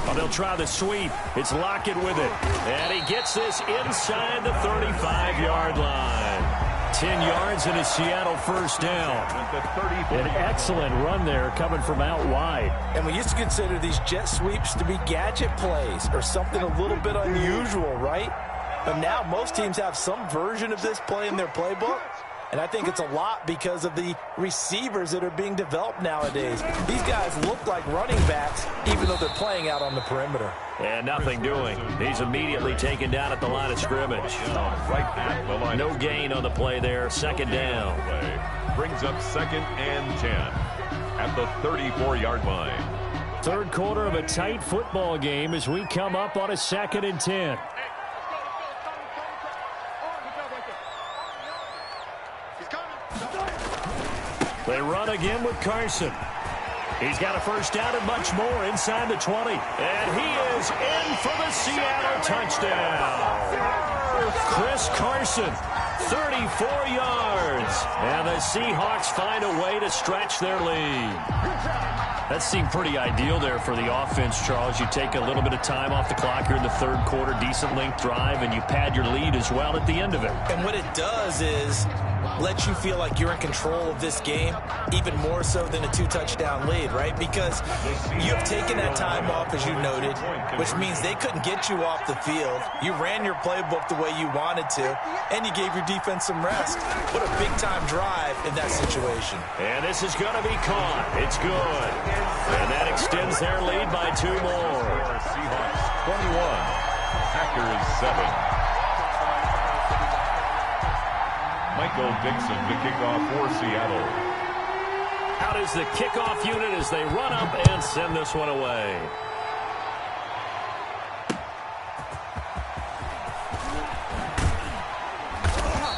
Oh, they'll try the sweep. It's Lockett with it. And he gets this inside the 35-yard line. 10 yards and a Seattle first down. An excellent run there coming from out wide. And we used to consider these jet sweeps to be gadget plays or something a little bit unusual, right? But now most teams have some version of this play in their playbook. And I think it's a lot because of the receivers that are being developed nowadays. These guys look like running backs, even though they're playing out on the perimeter. And nothing doing. He's immediately taken down at the line of scrimmage. Right at the line. No gain on the play there. Second down. Brings up 2nd and 10 at the 34-yard line. Third quarter of a tight football game as we come up on a 2nd and 10. They run again with Carson. He's got a first down and much more inside the 20. And he is in for the Seattle touchdown. Chris Carson, 34 yards. And the Seahawks find a way to stretch their lead. That seemed pretty ideal there for the offense, Charles. You take a little bit of time off the clock here in the third quarter, decent length drive, and you pad your lead as well at the end of it. And what it does is let you feel like you're in control of this game, even more so than a 2-touchdown lead, right? Because you've taken that time off, as you noted, which means they couldn't get you off the field. You ran your playbook the way you wanted to, and you gave your defense some rest. What a big-time drive in that situation. And this is going to be caught. It's good. And that extends their lead by 2 more. Seahawks 21, Packers 7. Michael Dixon to kick off for Seattle. Out is the kickoff unit as they run up and send this one away.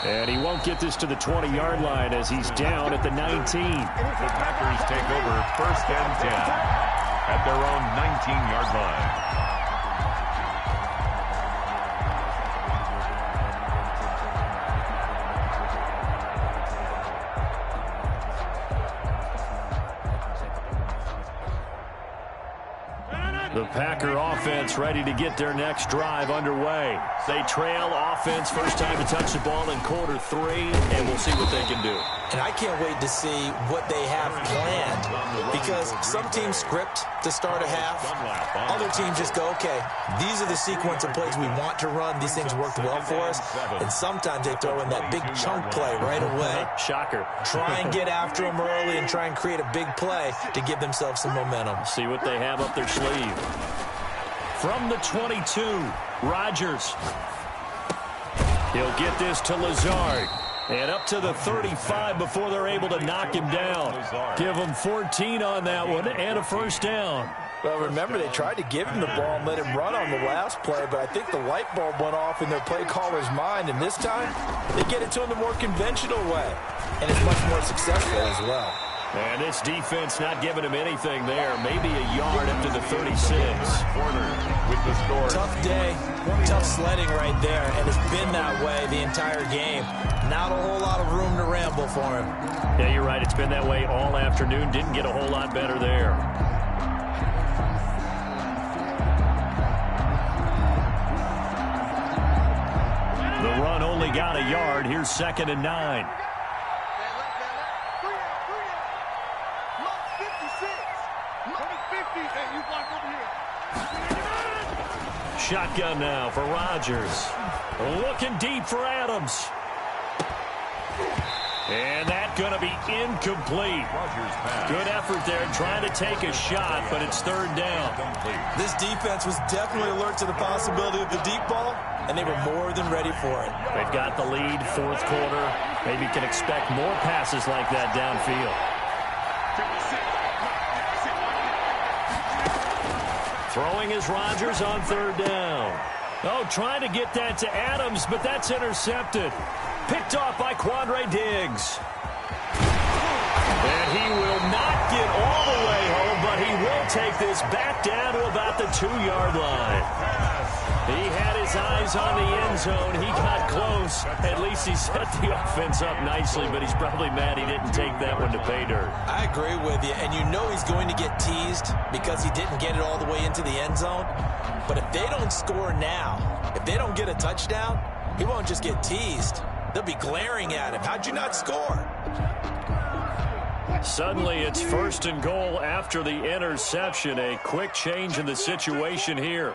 And he won't get this to the 20-yard line as he's down at the 19. The Packers take over 1st and 10 at their own 19-yard line. The Packer offense ready to get their next drive underway. They trail offense, first time to touch the ball in quarter 3, and we'll see what they can do. And I can't wait to see what they have planned, because some teams script to start a half. Other teams just go, okay, these are the sequence of plays we want to run. These things worked well for us. And sometimes they throw in that big chunk play right away. Shocker. Try and get after them early and try and create a big play to give themselves some momentum. See what they have up their sleeve. From the 22, Rodgers. He'll get this to Lazard. And up to the 35 before they're able to knock him down. Give him 14 on that one and a first down. Well, remember, they tried to give him the ball and let him run on the last play, but I think the light bulb went off in their play caller's mind, and this time they get it to him the more conventional way, and it's much more successful as well. And this defense not giving him anything there. Maybe a yard up to the 36. Corner with the score. Tough day, tough sledding right there, and it's been that way the entire game. Not a whole lot of room to ramble for him. Yeah, you're right. It's been that way all afternoon. Didn't get a whole lot better there. The run only got a yard. Here's 2nd and 9. Shotgun now for Rodgers. Looking deep for Adams. And that's going to be incomplete. Good effort there trying to take a shot, but it's 3rd down. This defense was definitely alert to the possibility of the deep ball, and they were more than ready for it. They've got the lead, 4th quarter. Maybe can expect more passes like that downfield. Throwing is Rodgers on 3rd down. Oh, trying to get that to Adams, but that's intercepted. Picked off by Quandre Diggs. And he will not get all the way home, but he will take this back down to about the 2-yard line. He had his eyes on the end zone. He got close. At least he set the offense up nicely, but he's probably mad he didn't take that one to pay dirt. I agree with you, and you know he's going to get teased because he didn't get it all the way into the end zone. But if they don't score now, if they don't get a touchdown, he won't just get teased. They'll be glaring at him. How'd you not score? Suddenly, it's 1st and goal after the interception. A quick change in the situation here.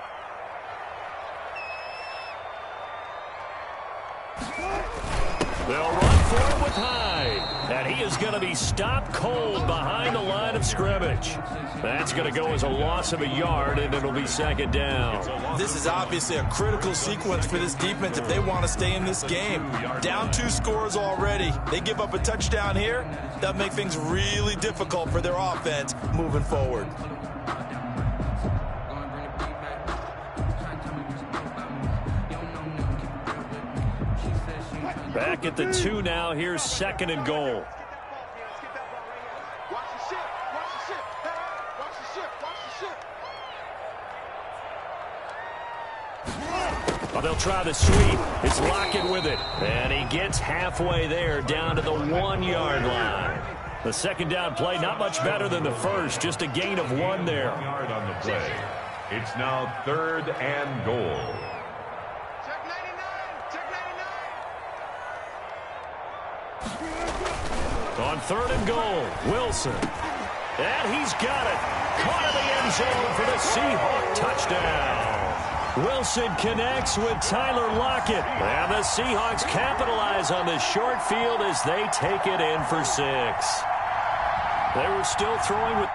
They'll run for it with Hyde. And he is going to be stopped cold behind the line of scrimmage. That's going to go as a loss of a yard, and it'll be second down. This is obviously a critical sequence for this defense if they want to stay in this game. Down 2 scores already. They give up a touchdown here. That'll make things really difficult for their offense moving forward. Back at the 2 now. Here's second and goal. Oh, they'll try the sweep. It's Lockett with it. And he gets halfway there down to the 1-yard line. The second down play, not much better than the first. Just a gain of 1 there. Yard on the play. It's now 3rd and goal. On 3rd and goal, Wilson. And he's got it. Caught in the end zone for the Seahawk touchdown. Wilson connects with Tyler Lockett. And the Seahawks capitalize on the short field as they take it in for 6. They were still throwing with...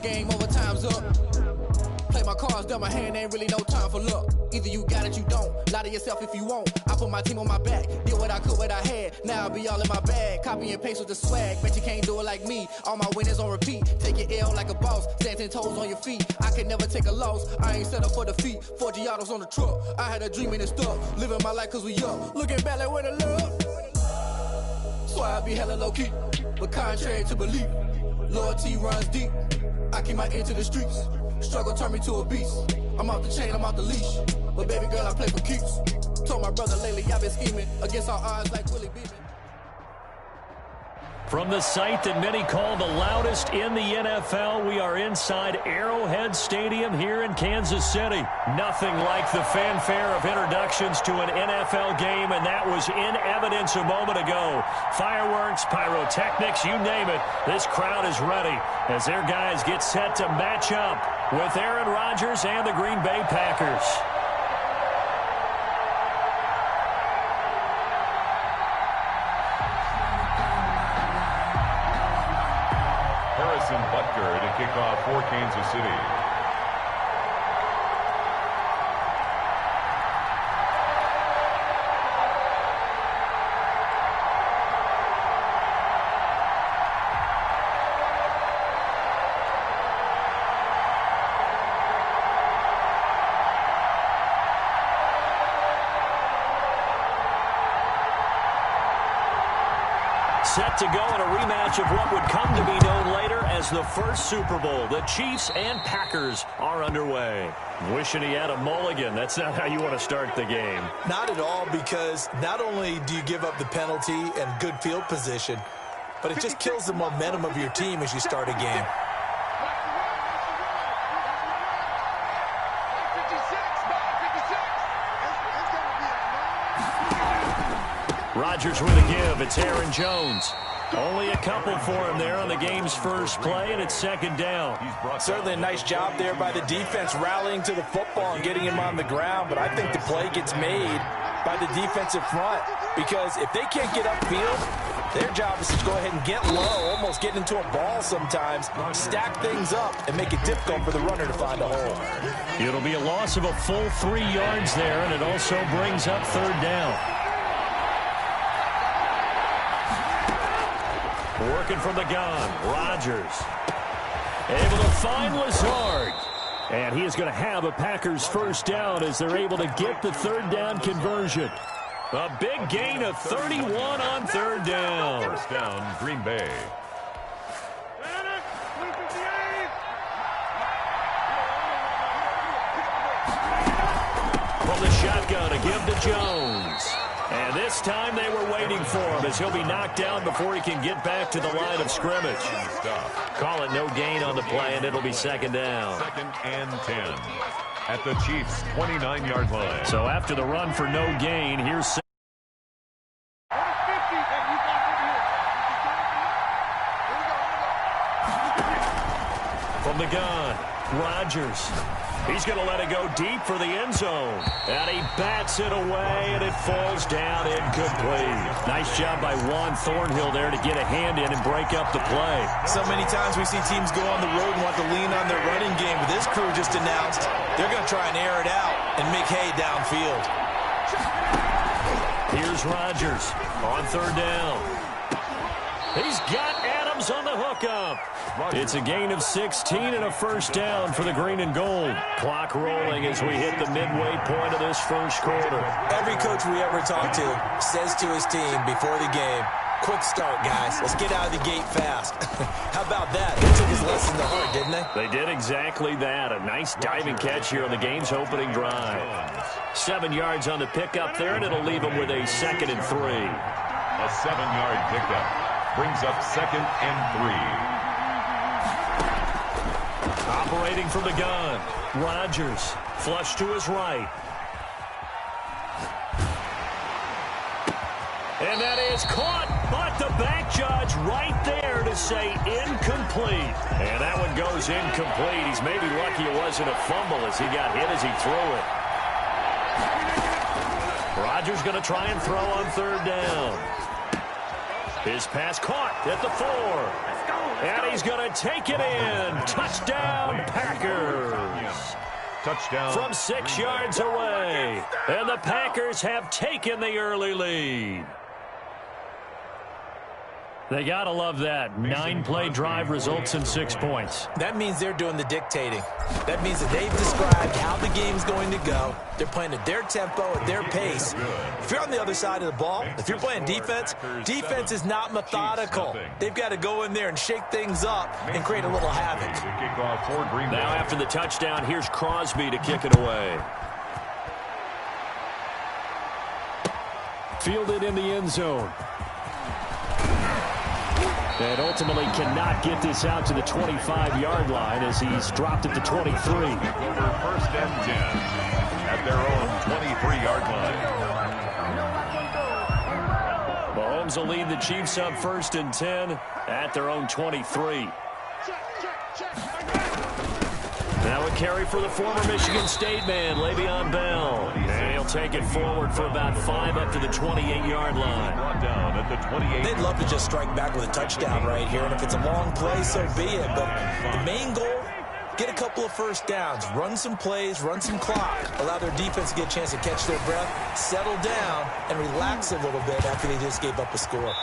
Game over, time's up. Play my cards, dealt my hand, ain't really no time for luck. Either you got it, you don't. Lie to yourself if you won't. I put my team on my back, did what I could, what I had. Now I'll be all in my bag, copy and paste with the swag. Bet you can't do it like me. All my winners on repeat. Take your L like a boss, stand 10 toes on your feet. I can never take a loss. I ain't set up for defeat. 4 Giottos on the truck. I had a dream and it stuck. Living my life cause we up. Looking back like where the love. So I be hella low key, but contrary to belief, loyalty runs deep. I keep my ear to the streets. Struggle turned me to a beast. I'm off the chain, I'm off the leash. But baby girl, I play for keeps. Told my brother lately, I've been scheming against all odds like Willie Beeman. From the site that many call the loudest in the NFL, we are inside Arrowhead Stadium here in Kansas City. Nothing like the fanfare of introductions to an NFL game, and that was in evidence a moment ago. Fireworks, pyrotechnics, you name it. This crowd is ready as their guys get set to match up with Aaron Rodgers and the Green Bay Packers. Butker to kick off for Kansas City. Set to go in a rematch of what would come to be known later as the first Super Bowl. The Chiefs and Packers are underway. Wishing he had a mulligan. That's not how you want to start the game. Not at all, because not only do you give up the penalty and good field position, but it just kills the momentum of your team as you start a game. Rodgers with a give. It's Aaron Jones. Only a couple for him there on the game's first play, and it's second down. Certainly a nice job there by the defense rallying to the football and getting him on the ground, but I think the play gets made by the defensive front, because if they can't get upfield, their job is to go ahead and get low, almost get into a ball sometimes, stack things up, and make it difficult for the runner to find a hole. It'll be a loss of a full 3 yards there, and it also brings up third down. Working from the gun, Rodgers. Able to find Lazard. And he is going to have a Packers first down as they're able to get the third down conversion. A big gain of 31 on third down. First down, Green Bay. from the shotgun, a give to Jones. And this time they were waiting for him as he'll be knocked down before he can get back to the line of scrimmage. Call it no gain on the play, and it'll be second down. 2nd and 10 at the Chiefs' 29-yard line. So after the run for no gain, here's from the gun, Rodgers. He's going to let it go deep for the end zone. And he bats it away, and it falls down incomplete. Nice job by Juan Thornhill there to get a hand in and break up the play. So many times we see teams go on the road and want to lean on their running game, but this crew just announced they're going to try and air it out and make hay downfield. Here's Rodgers on 3rd down. He's got Adams on the hookup. It's a gain of 16 and a first down for the green and gold. Clock rolling as we hit the midway point of this first quarter. Every coach we ever talk to says to his team before the game, quick start, guys. Let's get out of the gate fast. How about that? They took his lesson to heart, didn't they? They did exactly that. A nice diving catch here on the game's opening drive. 7 yards on the pickup there, and it'll leave them with a 2nd and 3. A 7-yard pickup brings up 2nd and 3. Operating from the gun, Rodgers, flush to his right. And that is caught, but the back judge right there to say incomplete. And that one goes incomplete. He's maybe lucky it wasn't a fumble as he got hit as he threw it. Rodgers going to try and throw on 3rd down. His pass caught at the 4. And he's going to take it in. Touchdown, Packers. Touchdown. From 6 yards away. And the Packers have taken the early lead. They got to love that. 9-play drive results in 6 points. That means they're doing the dictating. That means that they've described how the game's going to go. They're playing at their tempo, at their pace. If you're on the other side of the ball, if you're playing defense, defense is not methodical. They've got to go in there and shake things up and create a little havoc. Now after the touchdown, here's Crosby to kick it away. Fielded in the end zone. And ultimately cannot get this out to the 25-yard line as he's dropped at the 23. Over 1st and 10 at their own 23-yard line. Mahomes will lead the Chiefs up 1st and 10 at their own 23. Now a carry for the former Michigan State man, Le'Veon Bell. And he'll take it forward for about 5 up to the 28-yard line. Down at the 28. They'd love to just strike back with a touchdown right here, and if it's a long play, so be it. But the main goal, get a couple of first downs, run some plays, run some clock, allow their defense to get a chance to catch their breath, settle down, and relax a little bit after they just gave up a score.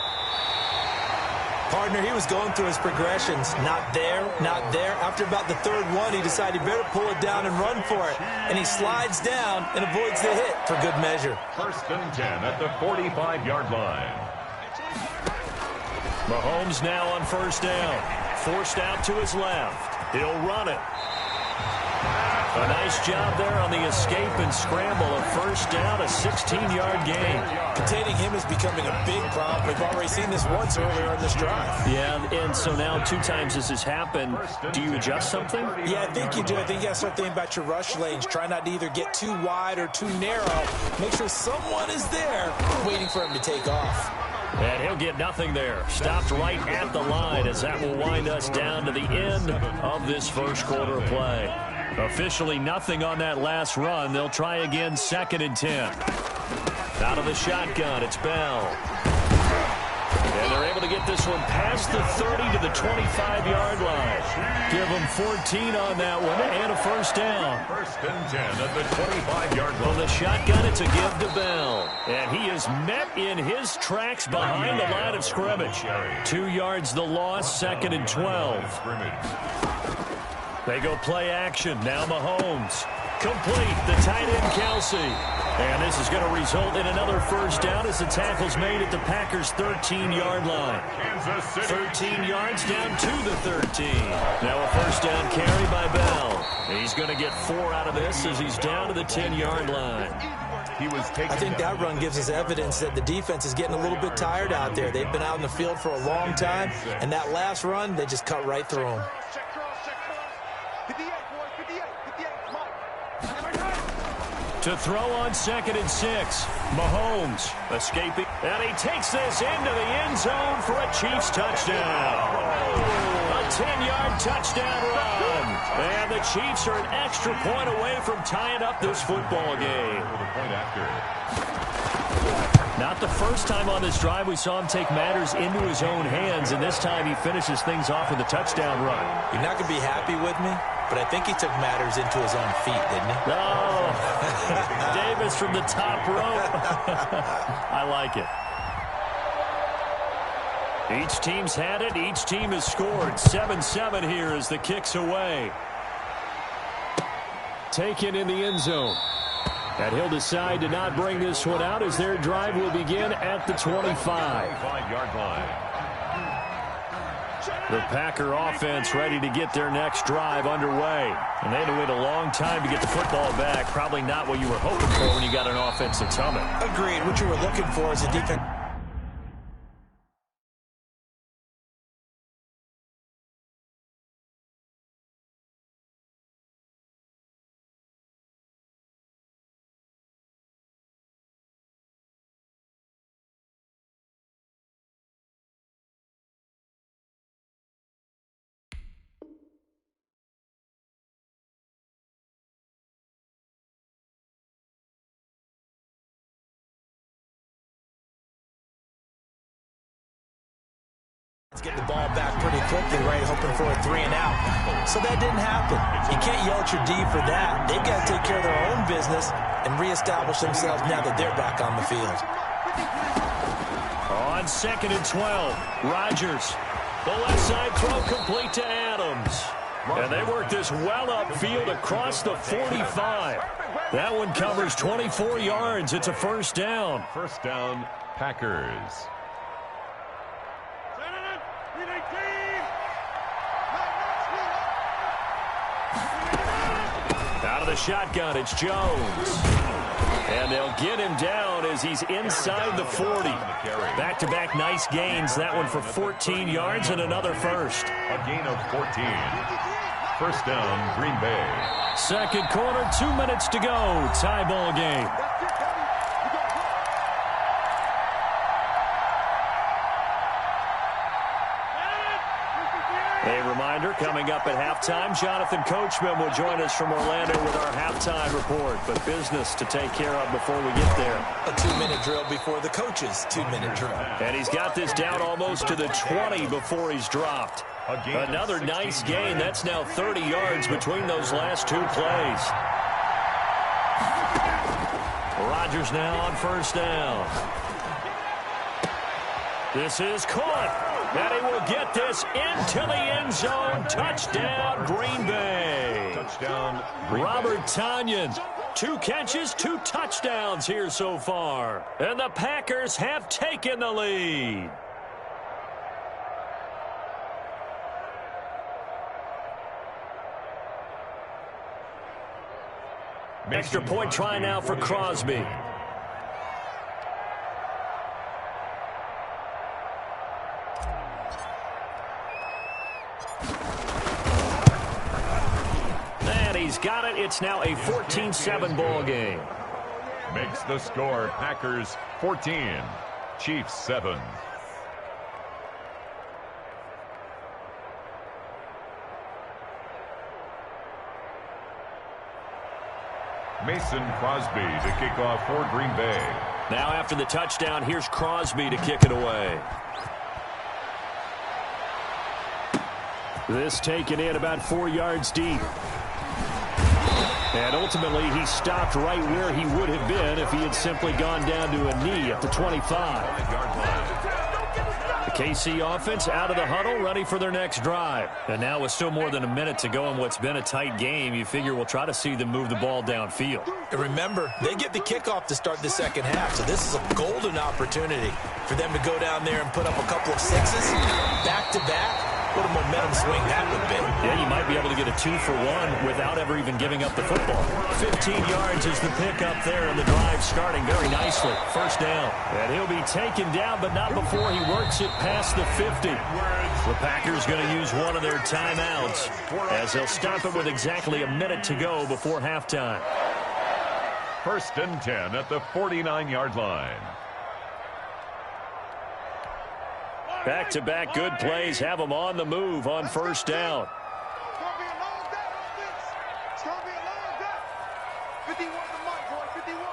Partner, he was going through his progressions. Not there, not there. After about the 3rd one, he decided he better pull it down and run for it. And he slides down and avoids the hit for good measure. 1st and 10 at the 45-yard line. Mahomes now on 1st down. Forced out to his left. He'll run it. A nice job there on the escape and scramble. A 1st down, a 16-yard gain. Containing him is becoming a big problem. We've already seen this once earlier in this drive. Yeah, and so now 2 times this has happened. Do you adjust something? Yeah, I think you do. I think you got to start thinking about your rush lanes. Try not to either get too wide or too narrow. Make sure someone is there waiting for him to take off. And he'll get nothing there. Stopped right at the line as that will wind us down to the end of this first quarter of play. Officially nothing on that last run. They'll try again 2nd and 10. Out of the shotgun, it's Bell. And they're able to get this one past the 30 to the 25-yard line. Give them 14 on that one and a 1st down. 1st and 10 at the 25-yard line. On the shotgun, it's a give to Bell. And he is met in his tracks behind the line of scrimmage. 2 yards the loss, 2nd and 12. They go play action. Now Mahomes. Complete. The tight end, Kelsey. And this is going to result in another 1st down as the tackle's made at the Packers' 13-yard line. 13 yards down to the 13. Now a 1st down carry by Bell. He's going to get 4 out of this as he's down to the 10-yard line. I think that run gives us evidence that the defense is getting a little bit tired out there. They've been out in the field for a long time, and that last run, they just cut right through them. To throw on 2nd and 6. Mahomes escaping. And he takes this into the end zone for a Chiefs touchdown. A 10-yard touchdown run. And the Chiefs are an extra point away from tying up this football game. Not the first time on this drive we saw him take matters into his own hands, and this time he finishes things off with a touchdown run. You're not going to be happy with me, but I think he took matters into his own feet, didn't he? Oh, Davis from the top rope. I like it. Each team's had it. Each team has scored. 7-7 here as the kick's away. Taken in the end zone. And he'll decide to not bring this one out as their drive will begin at the 25-yard line. The Packer offense ready to get their next drive underway. And they had to wait a long time to get the football back. Probably not what you were hoping for when you got an offense that's humming. Agreed. What you were looking for is a defense. Get the ball back pretty quickly, right, hoping for a 3-and-out. So that didn't happen. You can't yell at your D for that. They've got to take care of their own business and reestablish themselves now that they're back on the field. On 2nd and 12, Rodgers. The left side throw complete to Adams. And they work this well upfield across the 45. That one covers 24 yards. It's a first down. First down, Packers. Out of the shotgun, it's Jones. And they'll get him down as he's inside the 40. Back-to-back nice gains. That one for 14 yards and another first. A gain of 14. First down, Green Bay. Second quarter, 2 minutes to go. Tie ball game. A reminder, coming up at halftime, Jonathan Coachman will join us from Orlando with our halftime report. But business to take care of before we get there. A 2-minute drill before the coach's 2-minute drill. And he's got this down almost to the 20 before he's dropped. Another nice gain. That's now 30 yards between those last two plays. Rodgers now on first down. This is caught. And he will get this into the end zone. Touchdown, Green Bay. Touchdown, Robert Tonyan. 2 catches, 2 touchdowns here so far. And the Packers have taken the lead. Extra point try now for Crosby. He's got it. It's now a 14-7 ball game. Makes the score Packers 14, Chiefs 7. Mason Crosby to kick off for Green Bay. Now after the touchdown, here's Crosby to kick it away. This taken in about 4 yards deep. And ultimately, he stopped right where he would have been if he had simply gone down to a knee at the 25. The KC offense out of the huddle, ready for their next drive. And now with still more than a minute to go in what's been a tight game, you figure we'll try to see them move the ball downfield. And remember, they get the kickoff to start the second half, so this is a golden opportunity for them to go down there and put up a couple of sixes back-to-back What a momentum swing that would be. Yeah, you might be able to get a 2-for-1 without ever even giving up the football. 15 yards is the pickup there, and the drive starting very nicely. First down. And he'll be taken down, but not before he works it past the 50. The Packers going to use one of their timeouts as they'll stop it with exactly a minute to go before halftime. First and 10 at the 49-yard line. Back-to-back good plays have them on the move on first down. It's going to be a long day. 51 to Mike, boy, 51.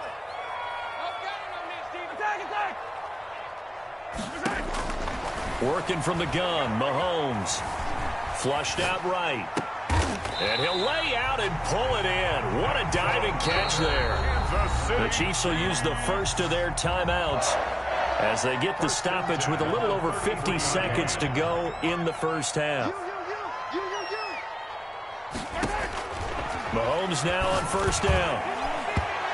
Attack! Working from the gun, Mahomes. Flushed out right. And he'll lay out and pull it in. What a diving catch there. The Chiefs will use the first of their timeouts as they get the stoppage with a little over 50 seconds to go in the first half. Mahomes now on first down.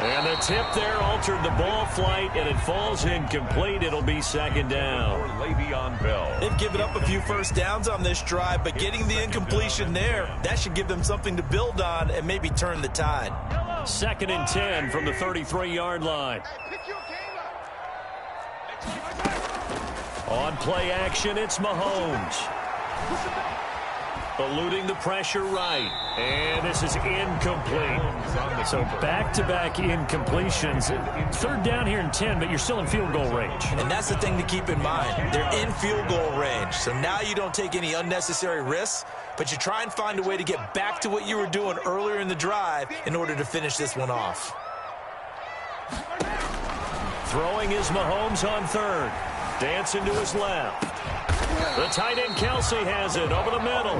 And the tip there altered the ball flight, and it falls incomplete. It'll be second down. Le'Veon Bell. They've given up a few first downs on this drive, but getting the incompletion there, that should give them something to build on and maybe turn the tide. Second and 10 from the 33-yard line. On play action, it's Mahomes. Eluding the pressure right. And this is incomplete. So back-to-back incompletions. Third down here and 10, but you're still in field goal range. And that's the thing to keep in mind. They're in field goal range. So now you don't take any unnecessary risks, but you try and find a way to get back to what you were doing earlier in the drive in order to finish this one off. Throwing is Mahomes on third. Dancing to his left. The tight end Kelsey has it over the middle.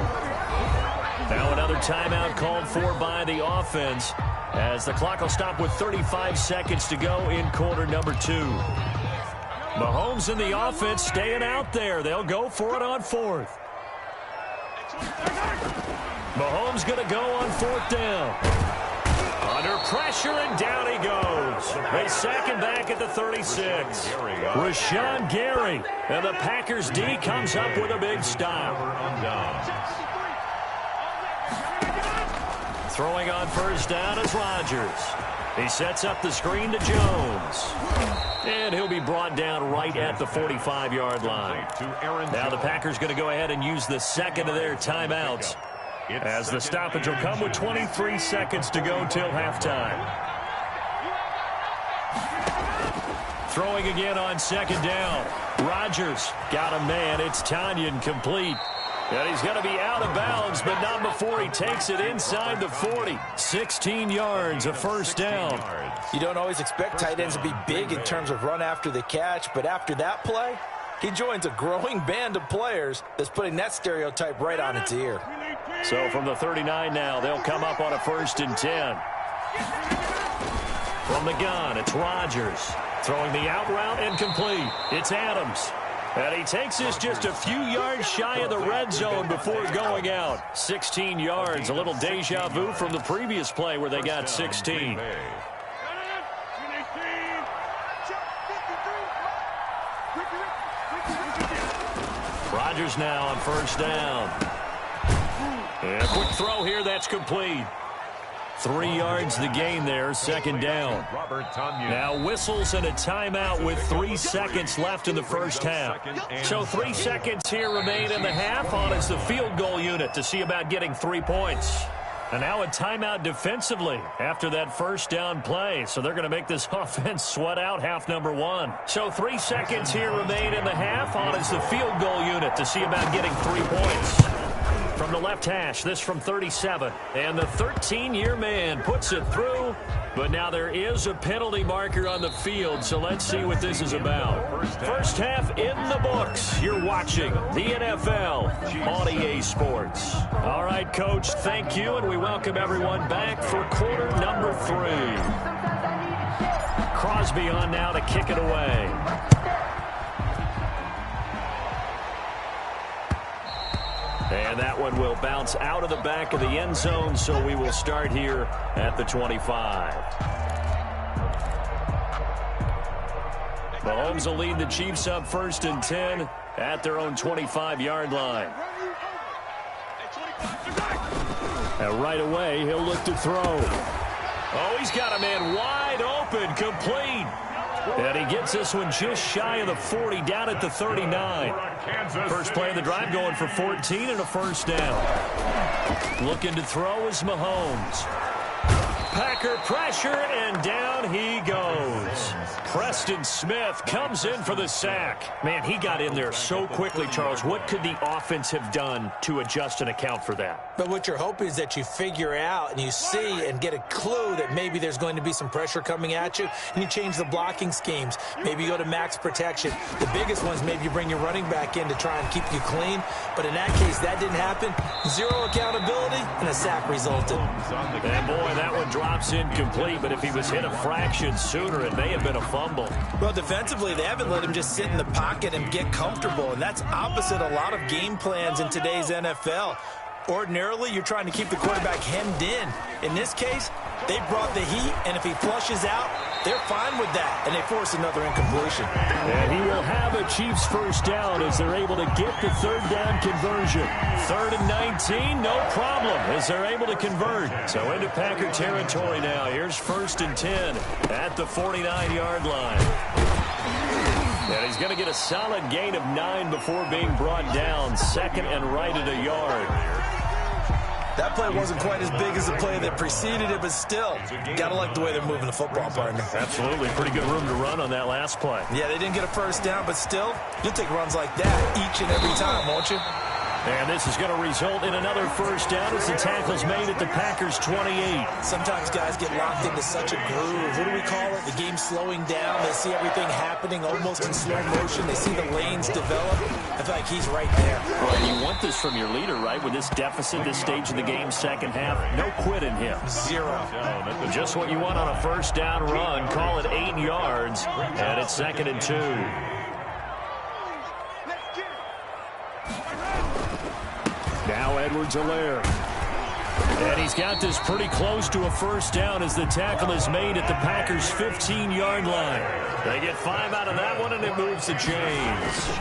Now another timeout called for by the offense as the clock will stop with 35 seconds to go in quarter number 2. Mahomes and the offense staying out there. They'll go for it on fourth. Mahomes going to go on fourth down. Under pressure, and down he goes. They sack him back at the 36. Rashawn Gary. And the Packers D comes up with a big stop. Throwing on first down is Rodgers. He sets up the screen to Jones. And he'll be brought down right at the 45-yard line. Now the Packers going to go ahead and use the second of their timeouts, as the stoppage will come with 23 seconds to go till halftime. Throwing again on second down. Rodgers got a man. It's Tanyan complete. And he's going to be out of bounds, but not before he takes it inside the 40. 16 yards, a first down. You don't always expect tight ends to be big in terms of run after the catch, but after that play, he joins a growing band of players that's putting that stereotype right on its ear. So from the 39 now, they'll come up on a first and 10. From the gun, it's Rodgers. Throwing the out route and complete. It's Adams. And he takes this just a few yards shy of the red zone before going out. 16 yards, a little deja vu from the previous play where they got 16. Rodgers now on first down. And a quick throw here, that's complete. 3 yards the gain there, second down. Now whistles and a timeout with 3 seconds left in the first half. So 3 seconds here remain in the half on as the field goal unit to see about getting 3 points. And now a timeout defensively after that first down play. So they're going to make this offense sweat out half number 1. So 3 seconds here remain in the half on as the field goal unit to see about getting 3 points. From the left hash, this from 37. And the 13-year man puts it through. But now there is a penalty marker on the field, so let's see what this is about. First half in the books. You're watching the NFL on EA Sports. All right, Coach, thank you, and we welcome everyone back for quarter number 3. Crosby on now to kick it away. And that one will bounce out of the back of the end zone, so we will start here at the 25. Mahomes will lead the Chiefs up first and 10 at their own 25-yard line. And right away, he'll look to throw. Oh, he's got a man wide open, complete. And he gets this one just shy of the 40, down at the 39. First play of the drive going for 14 and a first down. Looking to throw is Mahomes. Packer pressure, and down he goes. Preston Smith comes in for the sack. Man, he got in there so quickly, Charles. What could the offense have done to adjust and account for that? But what you're hoping is that you figure out and you see and get a clue that maybe there's going to be some pressure coming at you, and you change the blocking schemes. Maybe you go to max protection. The biggest ones, maybe you bring your running back in to try and keep you clean. But in that case, that didn't happen. Zero accountability, and a sack resulted. And boy, that one drops incomplete, but if he was hit a fraction sooner, it may have been a fumble. Well, defensively, they haven't let him just sit in the pocket and get comfortable, and that's opposite a lot of game plans in today's NFL. Ordinarily, you're trying to keep the quarterback hemmed in. In this case, they brought the heat, and if he flushes out, they're fine with that, and they force another incompletion. And he will have a Chiefs first down as they're able to get the third down conversion. 3rd and 19, no problem, as they're able to convert. So into Packer territory now. Here's 1st and 10 at the 49-yard line. And he's going to get a solid gain of 9 before being brought down. 2nd and right at a yard. That play wasn't quite as big as the play that preceded it, but still, gotta like the way they're moving the football, partner. Absolutely. Pretty good room to run on that last play. Yeah, they didn't get a first down, but still, you'll take runs like that each and every time, won't you? And this is going to result in another first down as the tackle's made at the Packers' 28. Sometimes guys get locked into such a groove. What do we call it? The game slowing down. They see everything happening almost in slow motion. They see the lanes develop. I feel like he's right there. Well, and you want this from your leader, right? With this deficit, this stage of the game, second half, no quit in him. Zero. Just what you want on a first down run. Call it 8 yards, and it's 2nd and 2. Now Edwards-Helaire. And he's got this pretty close to a first down as the tackle is made at the Packers' 15-yard line. They get 5 out of that one, and it moves the chains.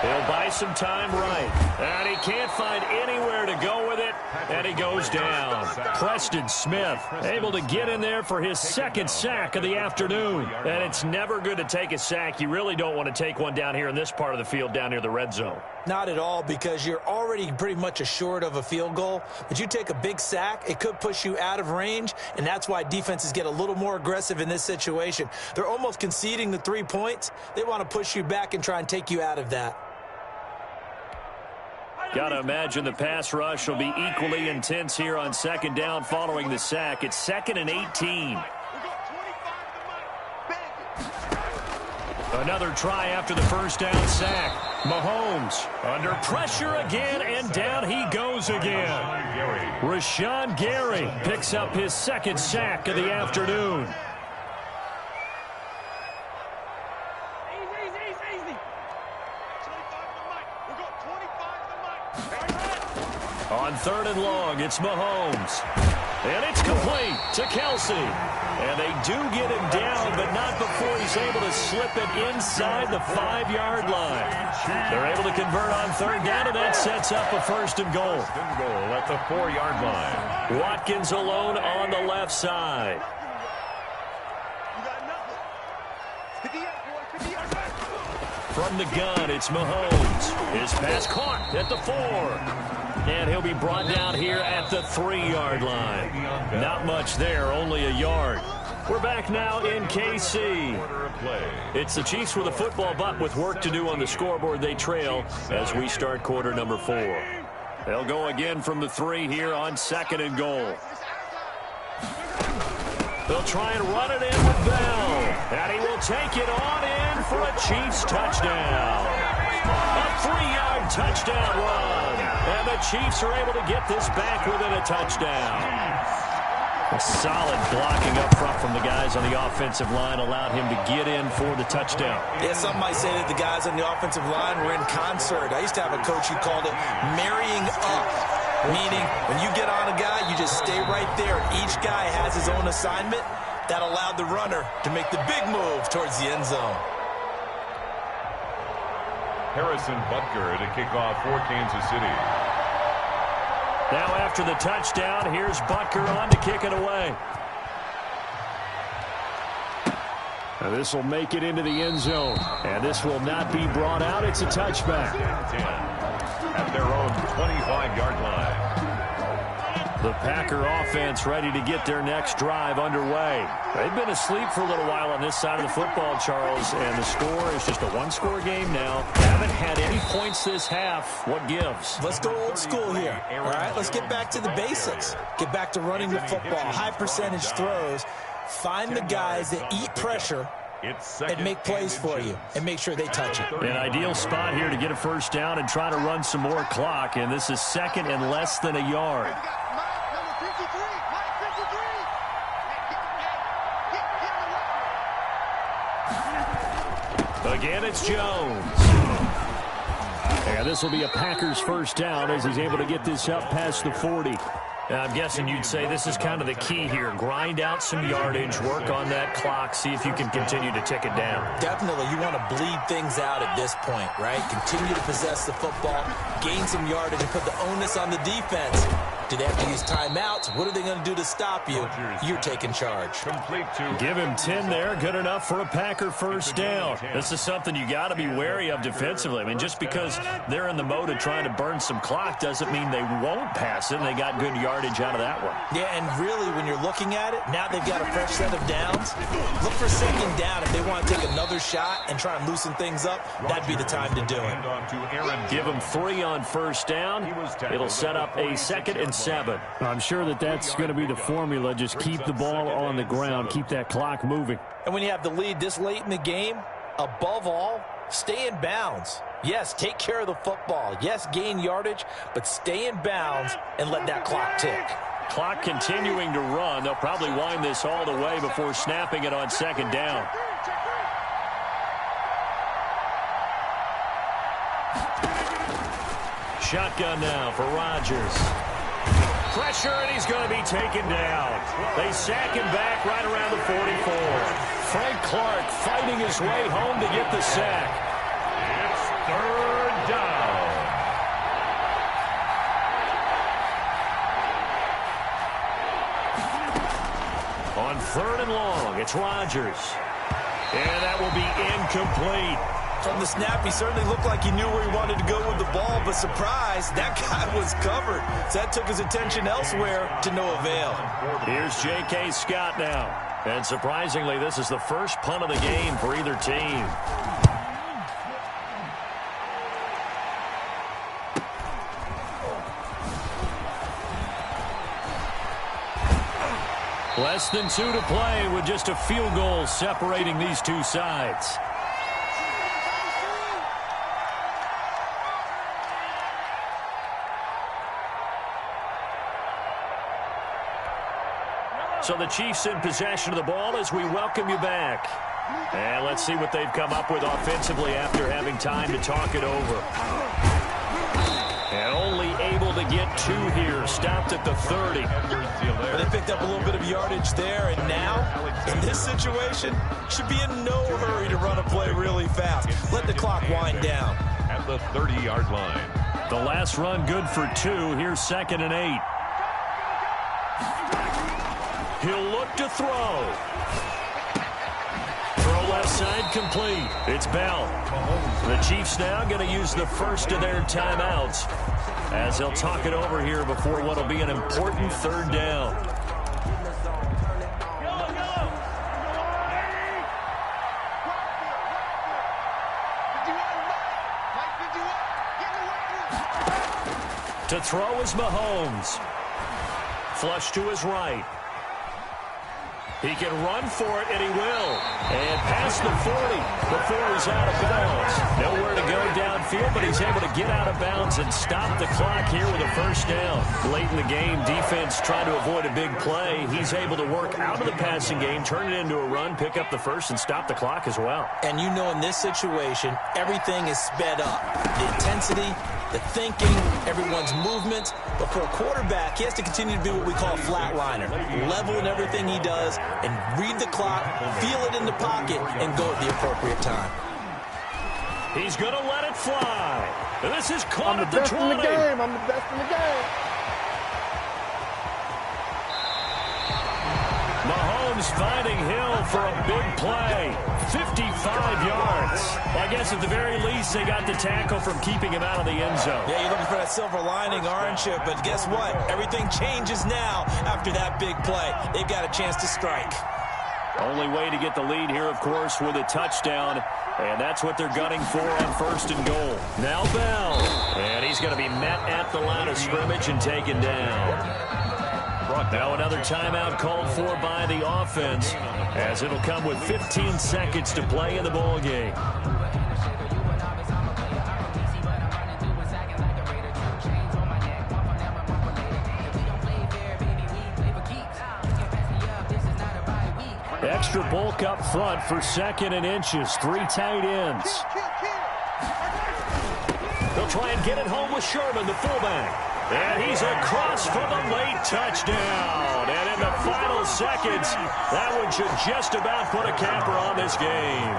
He'll buy some time right. And he can't find anywhere to go with it, and he goes down. Preston Smith able to get in there for his 2nd sack of the afternoon. And it's never good to take a sack. You really don't want to take one down here in this part of the field down near the red zone. Not at all, because you're already pretty much assured of a field goal. But you take a big sack, it could push you out of range, and that's why defenses get a little more aggressive in this situation. They're almost conceding the 3 points. They want to push you back and try and take you out of that. Got to imagine the pass rush will be equally intense here on 2nd down following the sack. It's 2nd and 18. Another try after the first down sack. Mahomes under pressure again, and down he goes again. Rashawn Gary picks up his 2nd sack of the afternoon. On 3rd and long, it's Mahomes. And it's complete to Kelsey. And they do get him down, but not before he's able to slip it inside the 5-yard line. They're able to convert on 3rd down, and that sets up a 1st and goal. At the 4-yard line. Watkins alone on the left side. From the gun, it's Mahomes. His pass caught at the 4. And he'll be brought down here at the 3-yard line. Not much there, only a yard. We're back now in KC. It's the Chiefs with a football, but with work to do on the scoreboard, they trail as we start quarter number 4. They'll go again from the 3 here on 2nd and goal. They'll try and run it in with Bell. And he will take it on in for a Chiefs touchdown. A 3-yard touchdown run. And the Chiefs are able to get this back within a touchdown. A solid blocking up front from the guys on the offensive line allowed him to get in for the touchdown. Yeah, some might say that the guys on the offensive line were in concert. I used to have a coach who called it marrying up, meaning when you get on a guy, you just stay right there. Each guy has his own assignment. That allowed the runner to make the big move towards the end zone. Harrison Butker to kick off for Kansas City. Now after the touchdown, here's Butker on to kick it away. Now this will make it into the end zone. And this will not be brought out. It's a touchback. 10 at their own 25-yard line. The Packer offense ready to get their next drive underway. They've been asleep for a little while on this side of the football, Charles, and the score is just a one-score game now. Haven't had any points this half. What gives? Let's go old school here. All right, let's get back to the basics. Get back to running the football, high percentage throws. Find the guys that eat pressure and make plays for you and make sure they touch it. An ideal spot here to get a first down and try to run some more clock, and this is second and less than a yard. Again, it's Jones. And this will be a Packers first down as he's able to get this up past the 40. Now, I'm guessing you'd say this is kind of the key here. Grind out some yardage, work on that clock, see if you can continue to tick it down. Definitely. You want to bleed things out at this point, right? Continue to possess the football, gain some yardage, and put the onus on the defense. Do they have to use timeouts? What are they going to do to stop you? You're taking charge. Give him 10 there. Good enough for a Packer first down. This is something you got to be wary of defensively. I mean, just because they're in the mode of trying to burn some clock doesn't mean they won't pass it. They got good yardage out of that one. Yeah, and really, when you're looking at it, now they've got a fresh set of downs. Look for second down. If they want to take another shot and try and loosen things up, that'd be the time to do it. Give them 3 on first down. It'll set up a 2nd and 7. I'm sure that's going to be the formula. Just keep the ball on the ground. Keep that clock moving. And when you have the lead this late in the game, above all, stay in bounds. Yes, take care of the football. Yes, gain yardage, but stay in bounds and let that clock tick. Clock continuing to run. They'll probably wind this all the way before snapping it on second down. Shotgun now for Rodgers. Pressure, and he's going to be taken down. They sack him back right around the 44. Frank Clark fighting his way home to get the sack. It's 3rd down. On 3rd and long, it's Rodgers. And that will be incomplete. From the snap, he certainly looked like he knew where he wanted to go with the ball, but surprise, that guy was covered. So that took his attention elsewhere to no avail. Here's J.K. Scott now. And surprisingly, this is the first punt of the game for either team. Less than 2 to play with just a field goal separating these two sides. So the Chiefs in possession of the ball as we welcome you back. And let's see what they've come up with offensively after having time to talk it over. And only able to get 2 here. Stopped at the 30. But they picked up a little bit of yardage there, and now, in this situation, should be in no hurry to run a play really fast. Let the clock wind down. At the 30-yard line. The last run good for 2. Here's 2nd and 8. He'll look to throw. Throw left side complete. It's Bell. The Chiefs now going to use the first of their timeouts as they'll talk it over here before what will be an important 3rd down. To throw is Mahomes. Flush to his right. He can run for it, and he will. And past the 40 before he's out of bounds. Nowhere to go downfield, but he's able to get out of bounds and stop the clock here with a first down. Late in the game, defense trying to avoid a big play. He's able to work out of the passing game, turn it into a run, pick up the first, and stop the clock as well. And you know in this situation, everything is sped up. The intensity, the thinking, everyone's movement. But for a quarterback, he has to continue to be what we call a flatliner. Level in everything he does and read the clock, feel it in the pocket, and go at the appropriate time. He's going to let it fly. This is caught at the 20. I'm the best in the game. Mahomes finding Hill for a big play. 55 yards. Well, I guess at the very least they got the tackle from keeping him out of the end zone. Yeah, you're looking for that silver lining, aren't you? But guess what? Everything changes now after that big play. They've got a chance to strike. Only way to get the lead here, of course, with a touchdown. And that's what they're gunning for on 1st and goal. Now Bell. And he's going to be met at the line of scrimmage and taken down. Now another timeout called for by the offense, as it'll come with 15 seconds to play in the ball game. Extra bulk up front for 2nd and inches. 3 tight ends. They'll try and get it home with Sherman, the fullback. And he's across for the late touchdown. And in the final seconds, that one should just about put a capper on this game.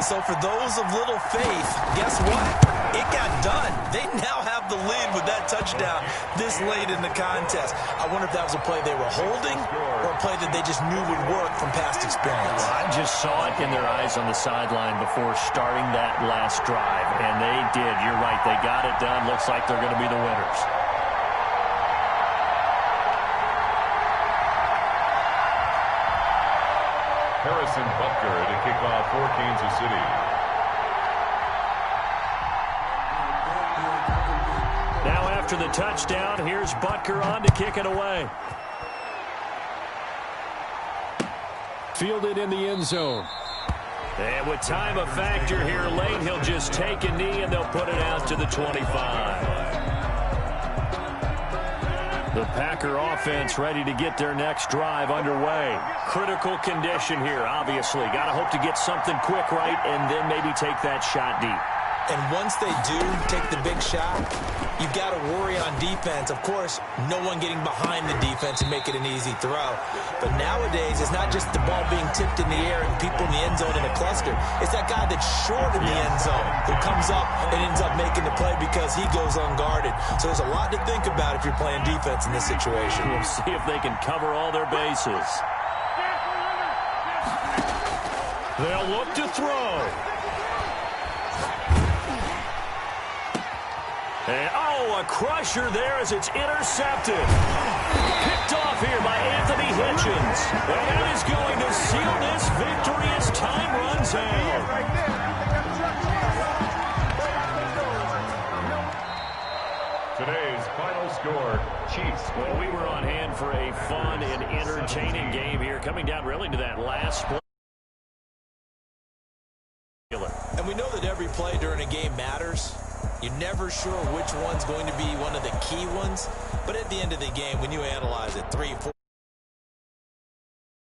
So for those of little faith, guess what? It got done. They now have the lead with that touchdown this late in the contest. I wonder if that was a play they were holding or a play that they just knew would work from past experience. Well, I just saw it in their eyes on the sideline before starting that last drive, and they did. You're right. They got it done. Looks like they're going to be the winners. Harrison Butker to kick off for Kansas City. Now after the touchdown, here's Butker on to kick it away. Fielded in the end zone. And with time a factor here late, he'll just take a knee and they'll put it out to the 25. The Packer offense ready to get their next drive underway. Critical condition here, obviously. Got to hope to get something quick right and then maybe take that shot deep. And once they do take the big shot, you've got to worry on defense. Of course, no one getting behind the defense and make it an easy throw. But nowadays, it's not just the ball being tipped in the air and people in the end zone in a cluster. It's that guy that's short in the end zone who comes up and ends up making the play because he goes unguarded. So there's a lot to think about if you're playing defense in this situation. We'll see if they can cover all their bases. They'll look to throw. And, a crusher there as it's intercepted. Picked off here by Anthony Hitchens. And that is going to seal this victory as time runs out. Today's final score, Chiefs. Well, we were on hand for a fun and entertaining game here, coming down really to that last play. And we know that every play during a game matters. You're never sure which one's going to be one of the key ones. But at the end of the game, when you analyze it 3, 4,